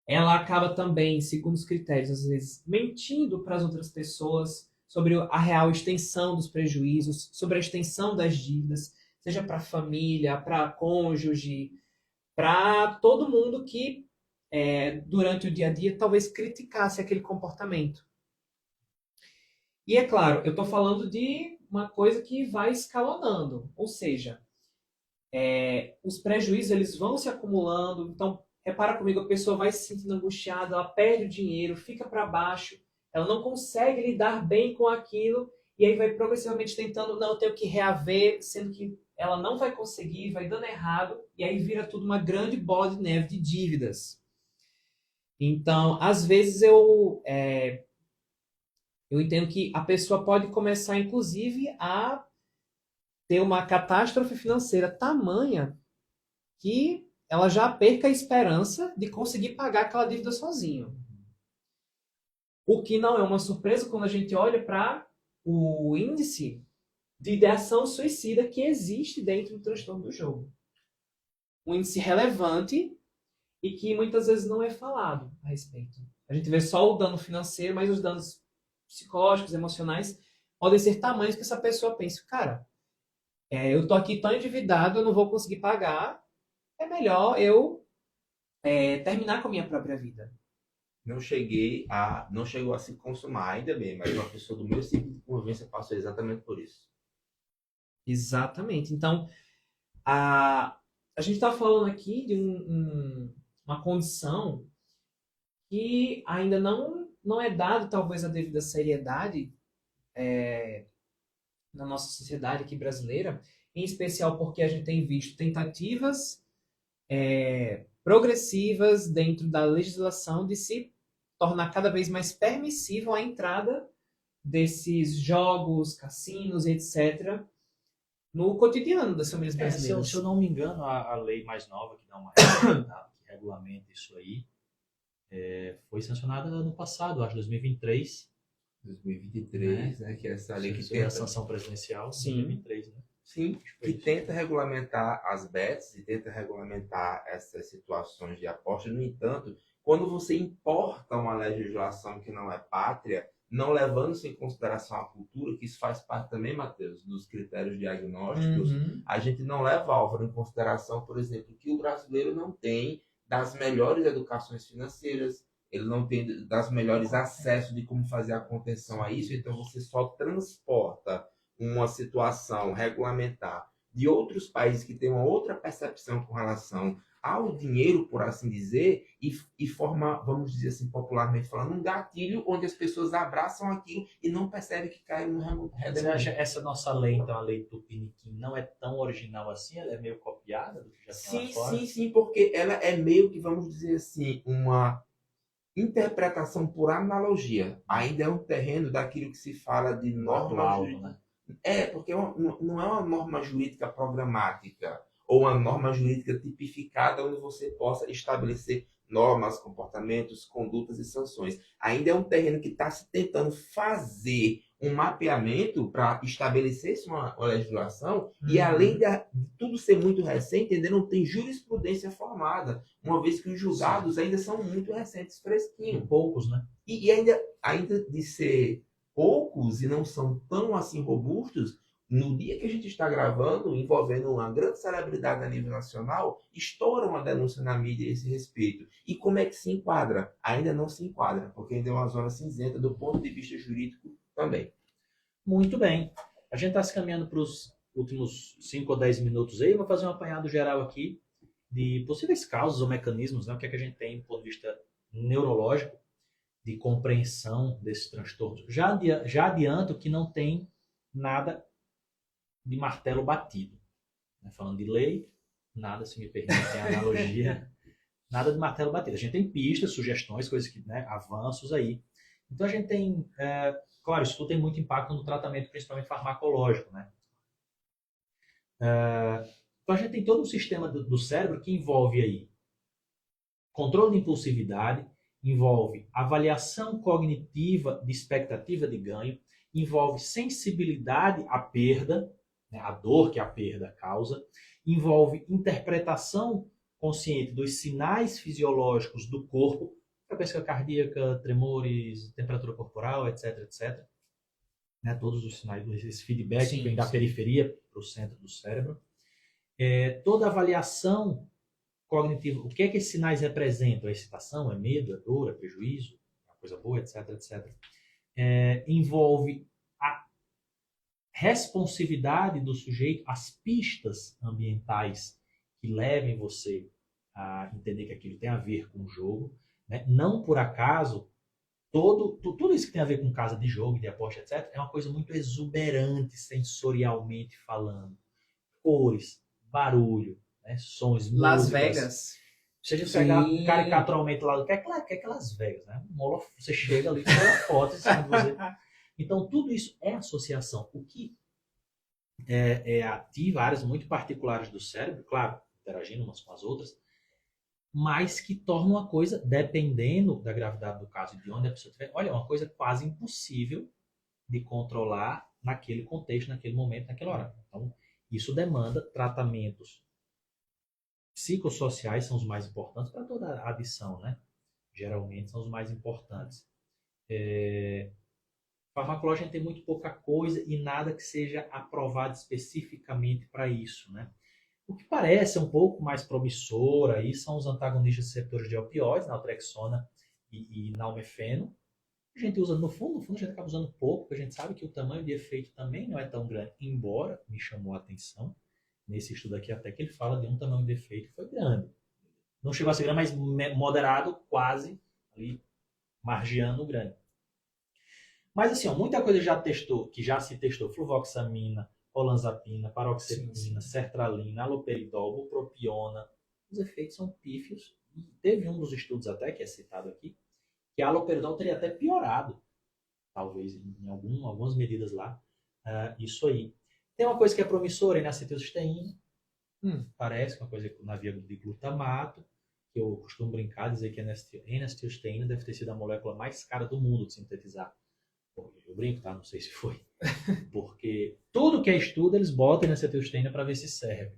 Speaker 1: Ela acaba também, segundo os critérios, às vezes, mentindo para as outras pessoas sobre a real extensão dos prejuízos, sobre a extensão das dívidas, seja para a família, para cônjuge, para todo mundo que, durante o dia a dia, talvez criticasse aquele comportamento. E é claro, eu estou falando de uma coisa que vai escalonando, ou seja, os prejuízos eles vão se acumulando. Então, repara comigo, a pessoa vai se sentindo angustiada, ela perde o dinheiro, fica para baixo, ela não consegue lidar bem com aquilo, e aí vai progressivamente tentando, não, eu tenho que reaver, sendo que ela não vai conseguir, vai dando errado, e aí vira tudo uma grande bola de neve de dívidas. Então, às vezes eu entendo que a pessoa pode começar, inclusive, a ter uma catástrofe financeira tamanha que ela já perca a esperança de conseguir pagar aquela dívida sozinho. O que não é uma surpresa quando a gente olha para o índice de ideação suicida que existe dentro do transtorno do jogo. Um índice relevante e que muitas vezes não é falado a respeito. A gente vê só o dano financeiro, mas os danos psicológicos, emocionais, podem ser tamanhos que essa pessoa pense, cara, eu tô aqui tão endividado, eu não vou conseguir pagar, é melhor eu terminar com a minha própria vida.
Speaker 4: Não chegou a se consumar, ainda bem, mas uma pessoa do meu ciclo de convivência passou exatamente por isso.
Speaker 1: Exatamente. Então, a gente está falando aqui de uma condição que ainda não é dado, talvez, a devida seriedade na nossa sociedade aqui brasileira, em especial porque a gente tem visto tentativas progressivas dentro da legislação de se tornar cada vez mais permissível a entrada desses jogos, cassinos, etc., no cotidiano das famílias brasileiras.
Speaker 2: Se eu não me engano, a lei mais nova que dá uma que regulamenta isso aí foi sancionada no passado, acho 2023.
Speaker 4: 2023, né? Que é essa lei que
Speaker 2: Foi a sanção presidencial,
Speaker 1: Sim.
Speaker 2: 2023, né?
Speaker 4: Sim, que tenta regulamentar as bets e tenta regulamentar essas situações de aposta. No entanto, quando você importa uma legislação que não é pátria, não levando-se em consideração a cultura, que isso faz parte também, Matheus, dos critérios diagnósticos, a gente não leva, Álvaro, em consideração, por exemplo, que o brasileiro não tem das melhores educações financeiras, ele não tem das melhores acessos de como fazer a contenção a isso, então você só transporta uma situação regulamentar de outros países que têm uma outra percepção com relação ao dinheiro, por assim dizer, e forma, vamos dizer assim, popularmente falando, um gatilho onde as pessoas abraçam aquilo e não percebem que cai no redondez.
Speaker 2: Você acha essa nossa lei, então, a lei Tupiniquim, não é tão original assim? Ela é meio copiada do que já tem lá fora?
Speaker 4: Sim, porque ela é meio que, vamos dizer assim, uma interpretação por analogia. Ainda é um terreno daquilo que se fala de norma jurídica.
Speaker 2: Né?
Speaker 4: Porque não é uma norma jurídica programática ou uma norma jurídica tipificada onde você possa estabelecer normas, comportamentos, condutas e sanções. Ainda é um terreno que está se tentando fazer um mapeamento para estabelecer uma legislação e além de tudo ser muito recente, ainda não tem jurisprudência formada, uma vez que os julgados ainda são muito recentes, fresquinhos.
Speaker 2: Poucos, né?
Speaker 4: E ainda de ser poucos e não são tão assim robustos, no dia que a gente está gravando, envolvendo uma grande celebridade a nível nacional, estoura uma denúncia na mídia a esse respeito. E como é que se enquadra? Ainda não se enquadra, porque ainda é uma zona cinzenta do ponto de vista jurídico também.
Speaker 2: Muito bem. A gente está se caminhando para os últimos 5 ou 10 minutos aí. Vou fazer um apanhado geral aqui de possíveis causas ou mecanismos, né? O que é que a gente tem do ponto de vista neurológico de compreensão desses transtornos. Já adianto que não tem nada de martelo batido. né? Falando de lei, nada, se me permite a analogia, nada de martelo batido. A gente tem pistas, sugestões, coisas que, né, avanços aí. Então a gente tem, claro, isso tudo tem muito impacto no tratamento, principalmente farmacológico, né? Então a gente tem todo um sistema do cérebro que envolve aí controle de impulsividade, envolve avaliação cognitiva de expectativa de ganho, envolve sensibilidade à perda, né, a dor que a perda causa, envolve interpretação consciente dos sinais fisiológicos do corpo, frequência cardíaca, tremores, temperatura corporal, etc, etc. Né, todos os sinais, esse feedback que vem da periferia para o centro do cérebro. Toda avaliação cognitiva, o que é que esses sinais representam? É excitação, é medo, é dor, é prejuízo, é uma coisa boa, etc, etc. Envolve a responsividade do sujeito às pistas ambientais que levem você a entender que aquilo tem a ver com o jogo, né? Não por acaso, tudo isso que tem a ver com casa de jogo, de aposta, etc., é uma coisa muito exuberante sensorialmente falando. Cores, barulho, né? Sons,
Speaker 1: Las
Speaker 2: músicas.
Speaker 1: Vegas.
Speaker 2: Se a gente pegar caricaturalmente lá, o que é Las Vegas, né? Você chega ali, tira foto em cima de você. Então, tudo isso é associação. O que ativa áreas muito particulares do cérebro, claro, interagindo umas com as outras, mas que torna uma coisa, dependendo da gravidade do caso e de onde a pessoa estiver, olha, é uma coisa quase impossível de controlar naquele contexto, naquele momento, naquela hora. Então, isso demanda tratamentos psicossociais, são os mais importantes para toda a adição, né? Geralmente são os mais importantes. Farmacológica tem muito pouca coisa e nada que seja aprovado especificamente para isso, né? O que parece um pouco mais promissor aí são os antagonistas receptores de opioides, naltrexona e nalmefeno. A gente usa, no fundo, a gente acaba usando pouco, porque a gente sabe que o tamanho de efeito também não é tão grande, embora me chamou a atenção nesse estudo aqui até que ele fala de um tamanho de efeito que foi grande. Não chegou a ser grande, mas moderado, quase, ali, margeando o grande. Mas assim, muita coisa que já se testou, fluvoxamina, olanzapina, paroxetina, sertralina, aloperidol, bupropiona, os efeitos são pífios. E teve um dos estudos até, que é citado aqui, que a aloperidol teria até piorado, talvez, em algumas medidas lá, isso aí. Tem uma coisa que é promissora, N-acetilcisteína, parece uma coisa na via de glutamato, que eu costumo brincar, dizer que a N-acetilcisteína deve ter sido a molécula mais cara do mundo de sintetizar. Eu brinco, tá? Não sei se foi. Porque tudo que é estudo, eles botam N-acetilcisteína para ver se serve.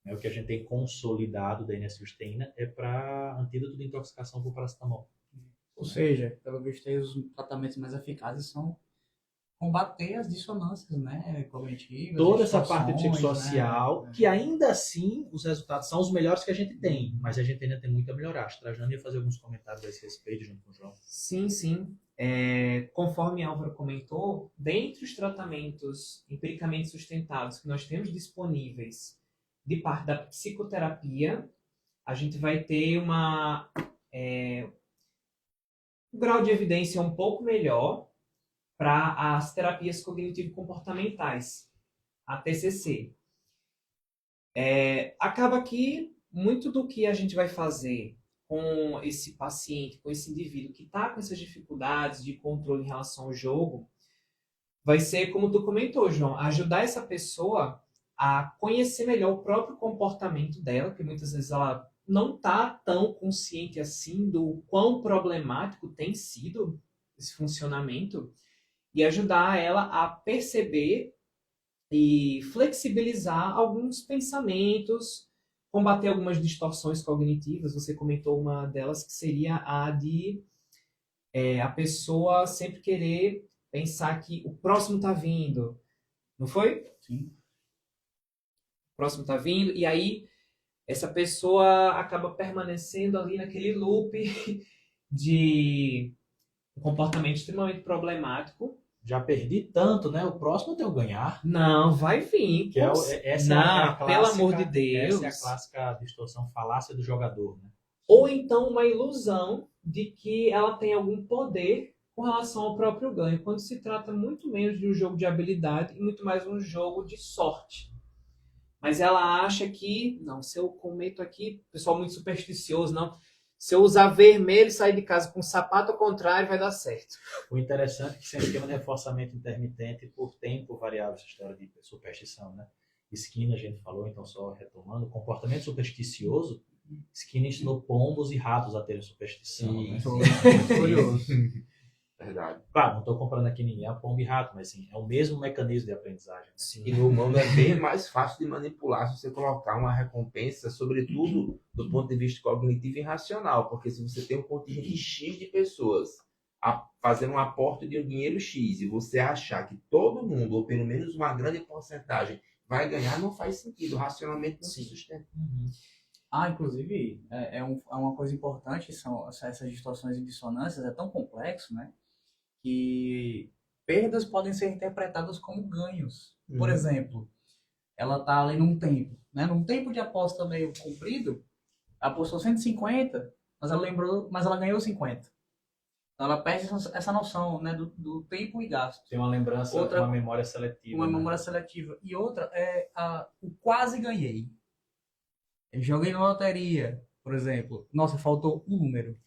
Speaker 2: O que a gente tem consolidado da N-acetilcisteína é para antídoto de intoxicação por paracetamol.
Speaker 3: Ou seja, pelo visto, aí, os tratamentos mais eficazes são combater as dissonâncias, né, cognitivas.
Speaker 2: Toda essa parte psicossocial, né? Que ainda assim os resultados são os melhores que a gente tem, mas a gente ainda tem muito a melhorar. Acho que Trajano ia fazer alguns comentários a esse respeito junto com o João.
Speaker 1: Sim, sim. Conforme Álvaro comentou, dentre os tratamentos empiricamente sustentados que nós temos disponíveis de parte da psicoterapia, a gente vai ter um grau de evidência um pouco melhor para as terapias cognitivo-comportamentais, a TCC. Acaba que muito do que a gente vai fazer com esse paciente, com esse indivíduo que está com essas dificuldades de controle em relação ao jogo, vai ser, como tu comentou, João, ajudar essa pessoa a conhecer melhor o próprio comportamento dela, que muitas vezes ela não está tão consciente assim do quão problemático tem sido esse funcionamento, e ajudar ela a perceber e flexibilizar alguns pensamentos, combater algumas distorções cognitivas. Você comentou uma delas que seria a de a pessoa sempre querer pensar que o próximo está vindo. Não foi?
Speaker 3: Sim.
Speaker 1: O próximo está vindo, e aí essa pessoa acaba permanecendo ali naquele loop de um comportamento extremamente problemático.
Speaker 2: Já perdi tanto, né? O próximo tem o ganhar.
Speaker 1: Não, vai vir.
Speaker 2: Que essa é a clássica,
Speaker 1: pelo amor de Deus.
Speaker 2: Essa é a clássica distorção falácia do jogador, né?
Speaker 1: Ou então uma ilusão de que ela tem algum poder com relação ao próprio ganho, quando se trata muito menos de um jogo de habilidade e muito mais um jogo de sorte. Mas ela acha que, não, se eu cometo aqui, pessoal muito supersticioso, não. Se eu usar vermelho e sair de casa com sapato ao contrário, vai dar certo.
Speaker 2: O interessante é que esse é um esquema de reforçamento intermitente por tempo variável, essa história de superstição, né? Skinner, a gente falou, então só retomando, comportamento supersticioso, Skinner ensinou pombos e ratos a terem superstição, né?
Speaker 3: Curioso.
Speaker 4: Verdade.
Speaker 2: Claro, não estou comparando aqui ninguém a pombo e rato, mas sim, é o mesmo mecanismo de aprendizagem. Né?
Speaker 4: E no humano é bem mais fácil de manipular se você colocar uma recompensa, sobretudo do ponto de vista cognitivo e racional, porque se você tem um contingente X de pessoas fazendo um aporte de um dinheiro X e você achar que todo mundo, ou pelo menos uma grande porcentagem, vai ganhar, não faz sentido. Racionalmente não se sustenta.
Speaker 3: Inclusive, é uma coisa importante, são essas distorções e dissonâncias, é tão complexo, né? Que perdas podem ser interpretadas como ganhos. Por exemplo, ela está ali num tempo, né? Num tempo de aposta meio comprido, apostou 150, mas ela ganhou 50. Então ela perde essa noção, né, do tempo e gasto.
Speaker 2: Tem uma lembrança, uma memória seletiva.
Speaker 3: Uma memória seletiva. E outra é o quase ganhei. Eu joguei na loteria, por exemplo. Nossa, faltou um número.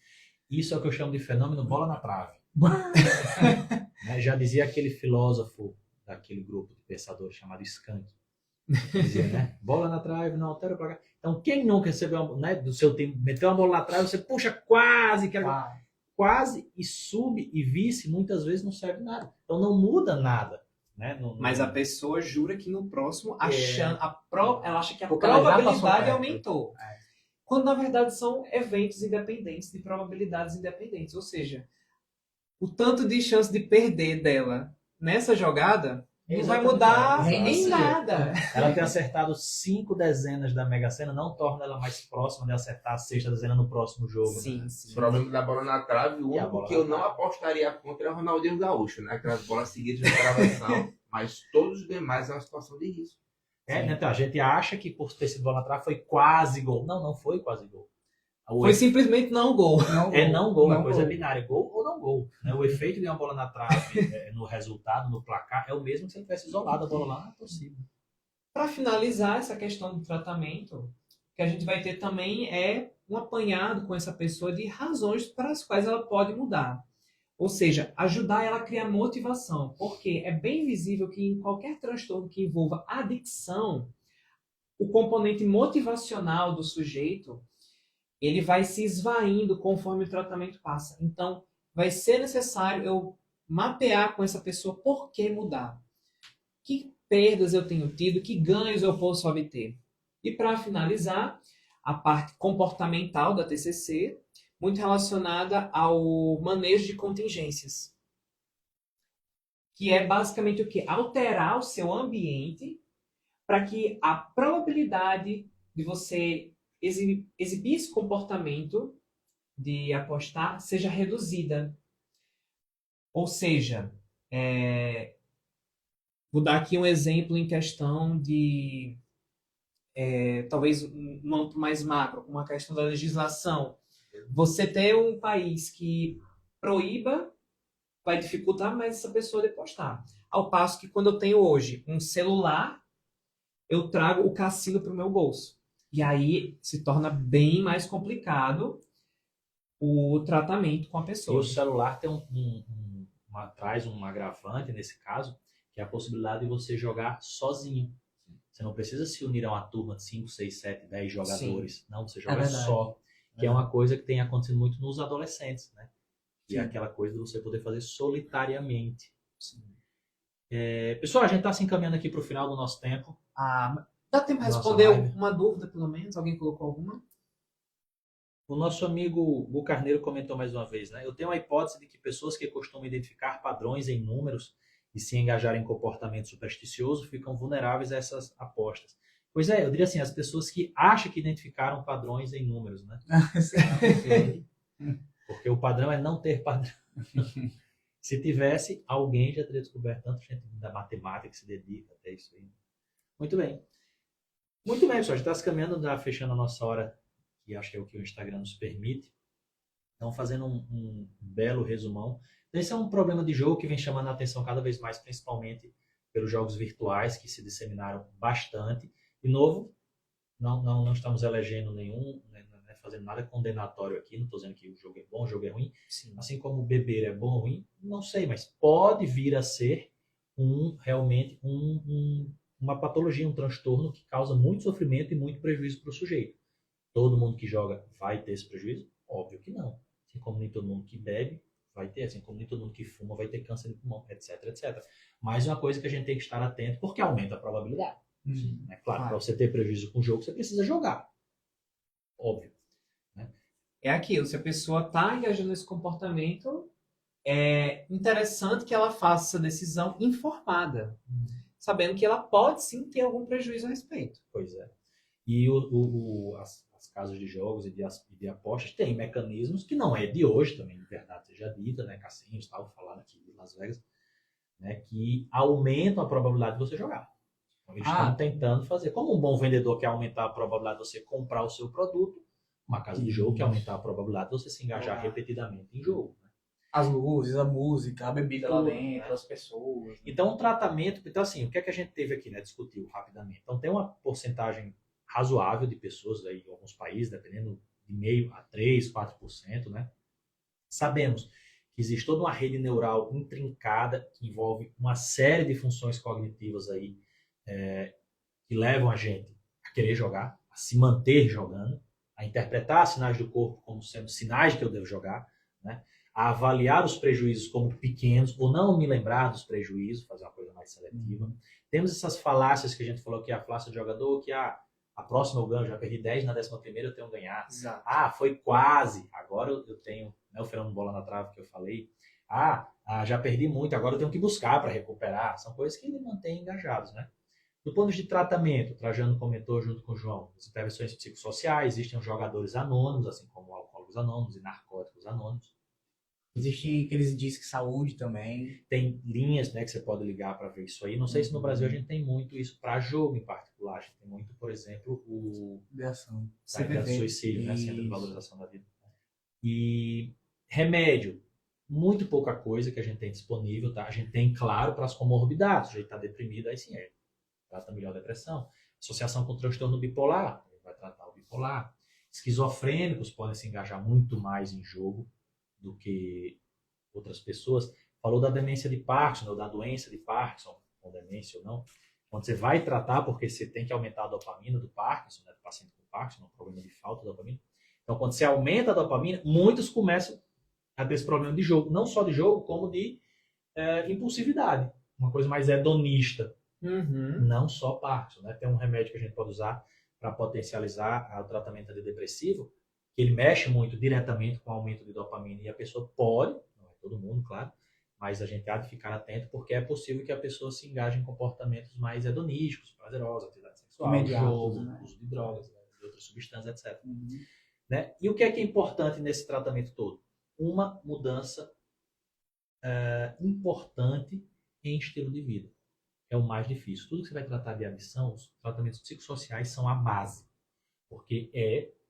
Speaker 2: Isso é o que eu chamo de fenômeno bola na trave. Né? Já dizia aquele filósofo daquele grupo de pensadores chamado Skank. Dizia, né? Bola na trave, não altera o placar. Então, quem nunca recebeu, né, do seu time, meteu uma bola na trave, você puxa quase, quase e sub e vice, muitas vezes não serve nada. Então, não muda nada. Né?
Speaker 1: Mas a pessoa jura que no próximo ela acha que a
Speaker 3: Porque ela já
Speaker 1: probabilidade
Speaker 3: passou perto.
Speaker 1: aumentou. Quando na verdade são eventos independentes, de probabilidades independentes. Ou seja, o tanto de chance de perder dela nessa jogada não vai mudar em nada.
Speaker 2: Ela ter acertado 5 dezenas da Mega Sena não torna ela mais próxima de acertar a 6ª dezena no próximo jogo.
Speaker 1: Sim,
Speaker 2: né?
Speaker 1: sim.
Speaker 4: O problema da bola na trave, o único que eu não apostaria contra é o Ronaldinho Gaúcho, né? Aquelas bolas seguidas de gravação, mas todos os demais é uma situação de risco.
Speaker 2: Então, a gente acha que por ter sido bola na trave foi quase gol. Não foi quase gol.
Speaker 1: Foi simplesmente não gol.
Speaker 2: Não gol, a coisa é binária, gol ou não gol. Né? O efeito de uma bola na trave no resultado, no placar, é o mesmo que se ele tivesse isolado a bola lá na torcida.
Speaker 1: Para finalizar essa questão do tratamento, o que a gente vai ter também é um apanhado com essa pessoa de razões para as quais ela pode mudar. Ou seja, ajudar ela a criar motivação. Porque é bem visível que em qualquer transtorno que envolva adicção, o componente motivacional do sujeito ele vai se esvaindo conforme o tratamento passa. Então, vai ser necessário eu mapear com essa pessoa por que mudar. Que perdas eu tenho tido, que ganhos eu posso obter. E para finalizar, a parte comportamental da TCC, muito relacionada ao manejo de contingências. Que é basicamente o quê? Alterar o seu ambiente para que a probabilidade de você exibir esse comportamento de apostar seja reduzida. Ou seja, vou dar aqui um exemplo em questão de talvez um âmbito mais macro, como a questão da legislação. Você ter um país que proíba vai dificultar mais essa pessoa de apostar. Ao passo que quando eu tenho hoje um celular, eu trago o cassino para o meu bolso. E aí se torna bem mais complicado o tratamento com a pessoa.
Speaker 2: E o celular tem traz um agravante nesse caso, que é a possibilidade de você jogar sozinho. Você não precisa se unir a uma turma de 5, 6, 7, 10 jogadores. Sim. Não, você joga só. Que é uma coisa que tem acontecido muito nos adolescentes, né? Que é aquela coisa de você poder fazer solitariamente. Pessoal, a gente está se encaminhando aqui para o final do nosso tempo.
Speaker 1: Dá tempo de responder uma dúvida, pelo menos? Alguém colocou alguma?
Speaker 2: O nosso amigo Gu Carneiro comentou mais uma vez, né? Eu tenho a hipótese de que pessoas que costumam identificar padrões em números e se engajarem em comportamento supersticioso ficam vulneráveis a essas apostas. Pois é, eu diria assim, as pessoas que acham que identificaram padrões em números, né? Porque o padrão é não ter padrão. Se tivesse, alguém já teria descoberto, tanto gente da matemática que se dedica até isso aí. Muito bem. Muito bem, pessoal. A gente está se caminhando, já fechando a nossa hora, que acho que é o que o Instagram nos permite. Então, fazendo um belo resumão. Esse é um problema de jogo que vem chamando a atenção cada vez mais, principalmente pelos jogos virtuais, que se disseminaram bastante. De novo, não estamos elegendo nenhum, né, fazendo nada condenatório aqui, não estou dizendo que o jogo é bom, o jogo é ruim.
Speaker 1: Sim.
Speaker 2: Assim como beber é bom ou ruim, não sei, mas pode vir a ser realmente uma patologia, um transtorno que causa muito sofrimento e muito prejuízo para o sujeito. Todo mundo que joga vai ter esse prejuízo? Óbvio que não. Assim como nem todo mundo que bebe vai ter, assim como nem todo mundo que fuma vai ter câncer de pulmão, etc, etc. Mas é uma coisa que a gente tem que estar atento, porque aumenta a probabilidade. Né? Claro, para você ter prejuízo com o jogo, você precisa jogar. Óbvio. Né?
Speaker 1: É aquilo, se a pessoa está engajando nesse comportamento, é interessante que ela faça essa decisão informada, sabendo que ela pode sim ter algum prejuízo a respeito.
Speaker 2: Pois é. E as casas de jogos e de apostas têm mecanismos que não é de hoje também, de verdade seja dita, né? Cassinos, tal, falando aqui de Las Vegas, né? Que aumentam a probabilidade de você jogar. Então, eles estão tentando fazer. Como um bom vendedor quer aumentar a probabilidade de você comprar o seu produto, uma casa de jogo quer aumentar a probabilidade de você se engajar repetidamente em jogo. Né?
Speaker 3: As luzes, a música, a bebida lá
Speaker 2: Tudo,
Speaker 3: dentro,
Speaker 2: né?
Speaker 3: as pessoas. Né?
Speaker 2: Então, o tratamento... Então, assim, o que é que a gente teve aqui, né? Discutiu rapidamente. Então, tem uma porcentagem razoável de pessoas aí em alguns países, dependendo de meio a 3%, 4%, né? Sabemos que existe toda uma rede neural intrincada que envolve uma série de funções cognitivas aí que levam a gente a querer jogar, a se manter jogando, a interpretar sinais do corpo como sendo sinais de que eu devo jogar, né? A avaliar os prejuízos como pequenos, ou não me lembrar dos prejuízos, fazer uma coisa mais seletiva. Temos essas falácias que a gente falou, que é a falácia do jogador, que a próxima eu ganho, já perdi 10, na 11ª eu tenho que ganhar.
Speaker 3: Exato.
Speaker 2: Foi quase, agora eu tenho, né, o fenômeno bola na trave que eu falei. Já perdi muito, agora eu tenho que buscar para recuperar. São coisas que ele mantém engajados, né? Do ponto de tratamento, o Trajano comentou junto com o João, as intervenções psicossociais, existem os jogadores anônimos, assim como alcoólicos anônimos e narcóticos anônimos.
Speaker 3: Existem aqueles disques saúde também.
Speaker 2: Tem linhas, né, que você pode ligar para ver isso aí. Não sei se no Brasil a gente tem muito isso para jogo em particular. A gente tem muito, por exemplo, o suicídio, né, Centro de Valorização da Vida. E remédio, muito pouca coisa que a gente tem disponível, tá? A gente tem, claro, para as comorbidades. O sujeito está deprimido, aí sim trata melhor a depressão. Associação com transtorno bipolar, vai tratar o bipolar. Esquizofrênicos podem se engajar muito mais em jogo do que outras pessoas. Falou da demência de Parkinson, ou da doença de Parkinson, com demência ou não. Quando você vai tratar, porque você tem que aumentar a dopamina do Parkinson, né, do paciente com Parkinson, um problema de falta de dopamina. Então, quando você aumenta a dopamina, muitos começam a ter esse problema de jogo. Não só de jogo, como de impulsividade. Uma coisa mais hedonista. Não só Parkinson, né? Tem um remédio que a gente pode usar para potencializar o tratamento antidepressivo, que ele mexe muito diretamente com o aumento de dopamina e a pessoa pode, não é todo mundo, claro, mas a gente há de ficar atento porque é possível que a pessoa se engaje em comportamentos mais hedonísticos, prazerosos, atividade sexual, jogo, né? Uso de drogas, né? De outras substâncias, etc. Né? E o que é importante nesse tratamento todo? Uma mudança importante em estilo de vida. É o mais difícil. Tudo que você vai tratar de adição, os tratamentos psicossociais são a base. Porque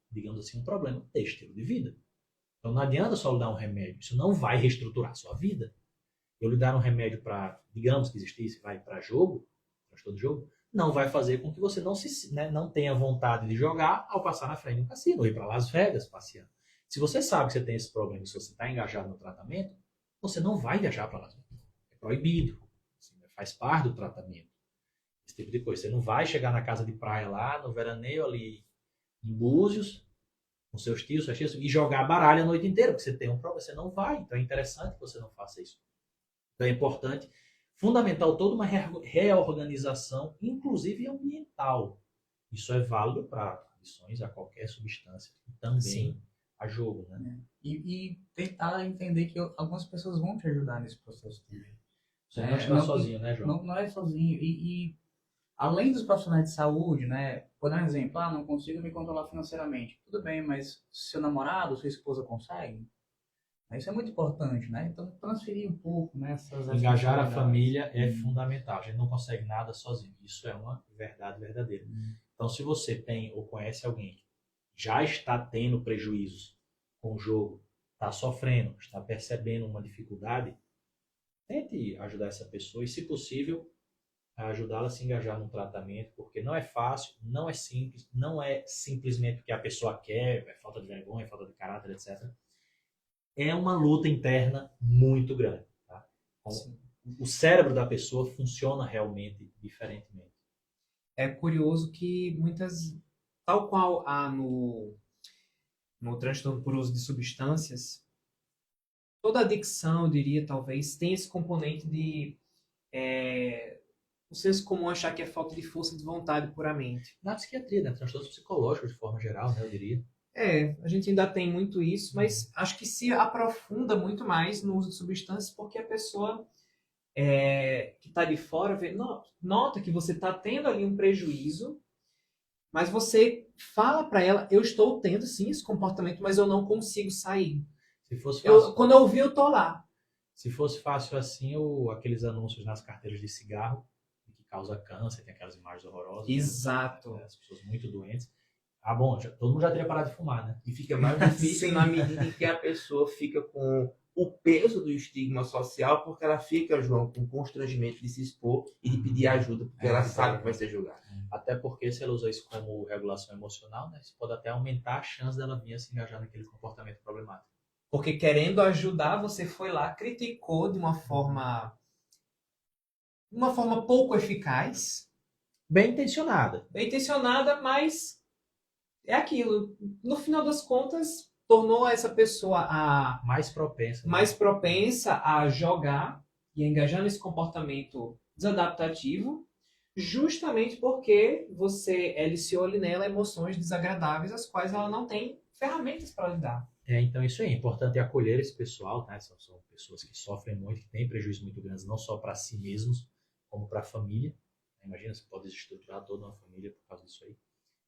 Speaker 2: digamos assim, um problema de estilo de vida. Então não adianta só lhe dar um remédio. Isso não vai reestruturar a sua vida. Eu lhe dar um remédio para, digamos que existisse, vai para jogo, transtorno de jogo, não vai fazer com que você não tenha vontade de jogar ao passar na frente do cassino, ou ir para Las Vegas passeando. Se você sabe que você tem esse problema, se você está engajado no tratamento, você não vai viajar para Las Vegas. É proibido. Faz parte do tratamento. Esse tipo de coisa. Você não vai chegar na casa de praia lá, no veraneio ali em Búzios, com seus tios, suas tias, e jogar baralho a noite inteira, porque você tem um problema. Você não vai. Então é interessante que você não faça isso. Então é importante, fundamental, toda uma reorganização, inclusive ambiental. Isso é válido para adições a qualquer substância e também a jogo. Né?
Speaker 3: E tentar entender que algumas pessoas vão te ajudar nesse processo também.
Speaker 2: Você não está sozinho, né, João?
Speaker 3: Não é sozinho. E além dos profissionais de saúde, né? Por dar um exemplo, não consigo me controlar financeiramente. Tudo bem, mas seu namorado, sua esposa consegue? Isso é muito importante, né? Então, transferir um pouco, né?
Speaker 2: Engajar a família é fundamental. A gente não consegue nada sozinho. Isso é uma verdade verdadeira. Então, se você tem ou conhece alguém que já está tendo prejuízos com o jogo, está sofrendo, está percebendo uma dificuldade, tente ajudar essa pessoa e, se possível, a ajudá-la a se engajar num tratamento, porque não é fácil, não é simples, não é simplesmente porque a pessoa quer, é falta de vergonha, é falta de caráter, etc. É uma luta interna muito grande. Tá? O cérebro da pessoa funciona realmente diferentemente.
Speaker 1: É curioso que tal qual há no transtorno por uso de substâncias, toda adicção, eu diria, talvez, tem esse componente de o senso comum achar que é falta de força de vontade puramente.
Speaker 2: Na psiquiatria, né? Transtornos psicológicos de forma geral, né? Eu diria.
Speaker 1: A gente ainda tem muito isso, mas acho que se aprofunda muito mais no uso de substâncias porque a pessoa que está de fora nota que você está tendo ali um prejuízo, mas você fala para ela, eu estou tendo sim esse comportamento, mas eu não consigo sair.
Speaker 2: Se fosse fácil,
Speaker 1: Quando eu vi, eu tô lá.
Speaker 2: se fosse fácil assim, aqueles anúncios nas carteiras de cigarro, que causa câncer, tem aquelas imagens horrorosas.
Speaker 1: Exato.
Speaker 2: Né? As pessoas muito doentes. Ah, bom, todo mundo já teria parado de fumar, né?
Speaker 4: E fica mais difícil
Speaker 1: Sim.
Speaker 4: na medida em que a pessoa fica com o peso do estigma social, porque ela fica, João, com constrangimento de se expor e de pedir ajuda, porque ela sabe que vai ser julgada.
Speaker 2: Até porque se ela usa isso como regulação emocional, né? Isso pode até aumentar a chance dela vir a se engajar naquele comportamento problemático.
Speaker 1: Porque querendo ajudar, você foi lá, criticou de uma forma pouco eficaz,
Speaker 2: Bem intencionada.
Speaker 1: bem intencionada, mas é aquilo. No final das contas, tornou essa pessoa
Speaker 2: Mais propensa. Né?
Speaker 1: mais propensa a jogar e a engajar nesse comportamento desadaptativo, justamente porque você eliciou-lhe nela emoções desagradáveis, as quais ela não tem ferramentas para lidar.
Speaker 2: Então isso aí, é importante acolher esse pessoal, né? São pessoas que sofrem muito, que têm prejuízos muito grandes, não só para si mesmos, como para a família. Imagina, você pode desestruturar toda uma família por causa disso aí.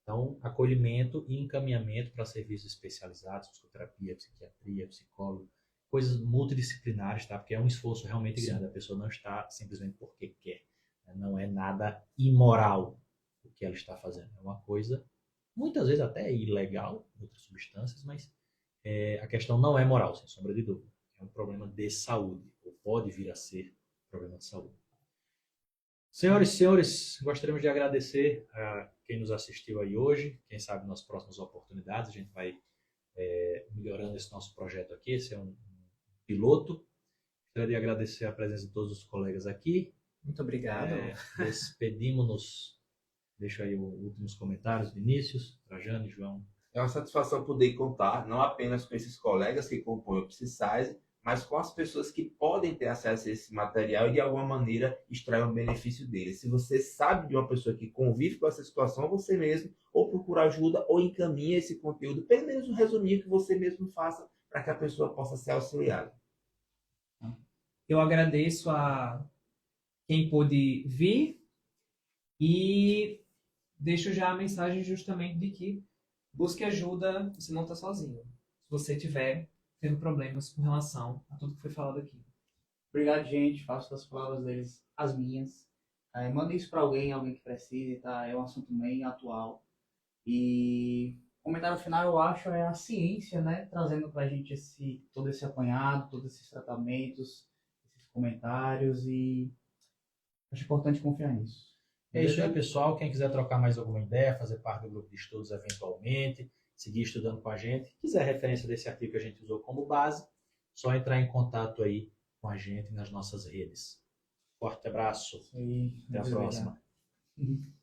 Speaker 2: Então, acolhimento e encaminhamento para serviços especializados, psicoterapia, psiquiatria, psicólogo, coisas multidisciplinares, tá? Porque é um esforço realmente grande. A pessoa não está simplesmente porque quer. Né? Não é nada imoral o que ela está fazendo. É uma coisa, muitas vezes até ilegal, outras substâncias, mas a questão não é moral, sem sombra de dúvida. É um problema de saúde, ou pode vir a ser um problema de saúde. Senhoras e senhores, gostaríamos de agradecer a quem nos assistiu aí hoje. Quem sabe nas próximas oportunidades a gente vai melhorando esse nosso projeto aqui. Esse é um piloto. Gostaria de agradecer a presença de todos os colegas aqui.
Speaker 1: Muito obrigado.
Speaker 2: Despedimos-nos. Deixo aí os últimos comentários. Vinícius, Trajano, João.
Speaker 4: É uma satisfação poder contar não apenas com esses colegas que compõem o Psicize, mas com as pessoas que podem ter acesso a esse material e de alguma maneira extrair um benefício dele. Se você sabe de uma pessoa que convive com essa situação, você mesmo ou procura ajuda ou encaminha esse conteúdo, pelo menos um resuminho que você mesmo faça para que a pessoa possa ser auxiliada.
Speaker 1: Eu agradeço a quem pôde vir e deixo já a mensagem justamente de que busque ajuda, você não está sozinho. Se você tiver tendo problemas com relação a tudo que foi falado aqui.
Speaker 3: Obrigado, gente. Faço das palavras deles as minhas. Manda isso para alguém que precise, tá? É um assunto bem atual. E o comentário final, eu acho, é a ciência, né? Trazendo para a gente todo esse apanhado, todos esses tratamentos, esses comentários, e acho importante confiar nisso.
Speaker 2: É isso aí, pessoal. Quem quiser trocar mais alguma ideia, fazer parte do grupo de estudos eventualmente, seguir estudando com a gente, quiser referência desse artigo que a gente usou como base, só entrar em contato aí com a gente nas nossas redes. Forte abraço.
Speaker 3: E
Speaker 2: Até a próxima.
Speaker 3: obrigado.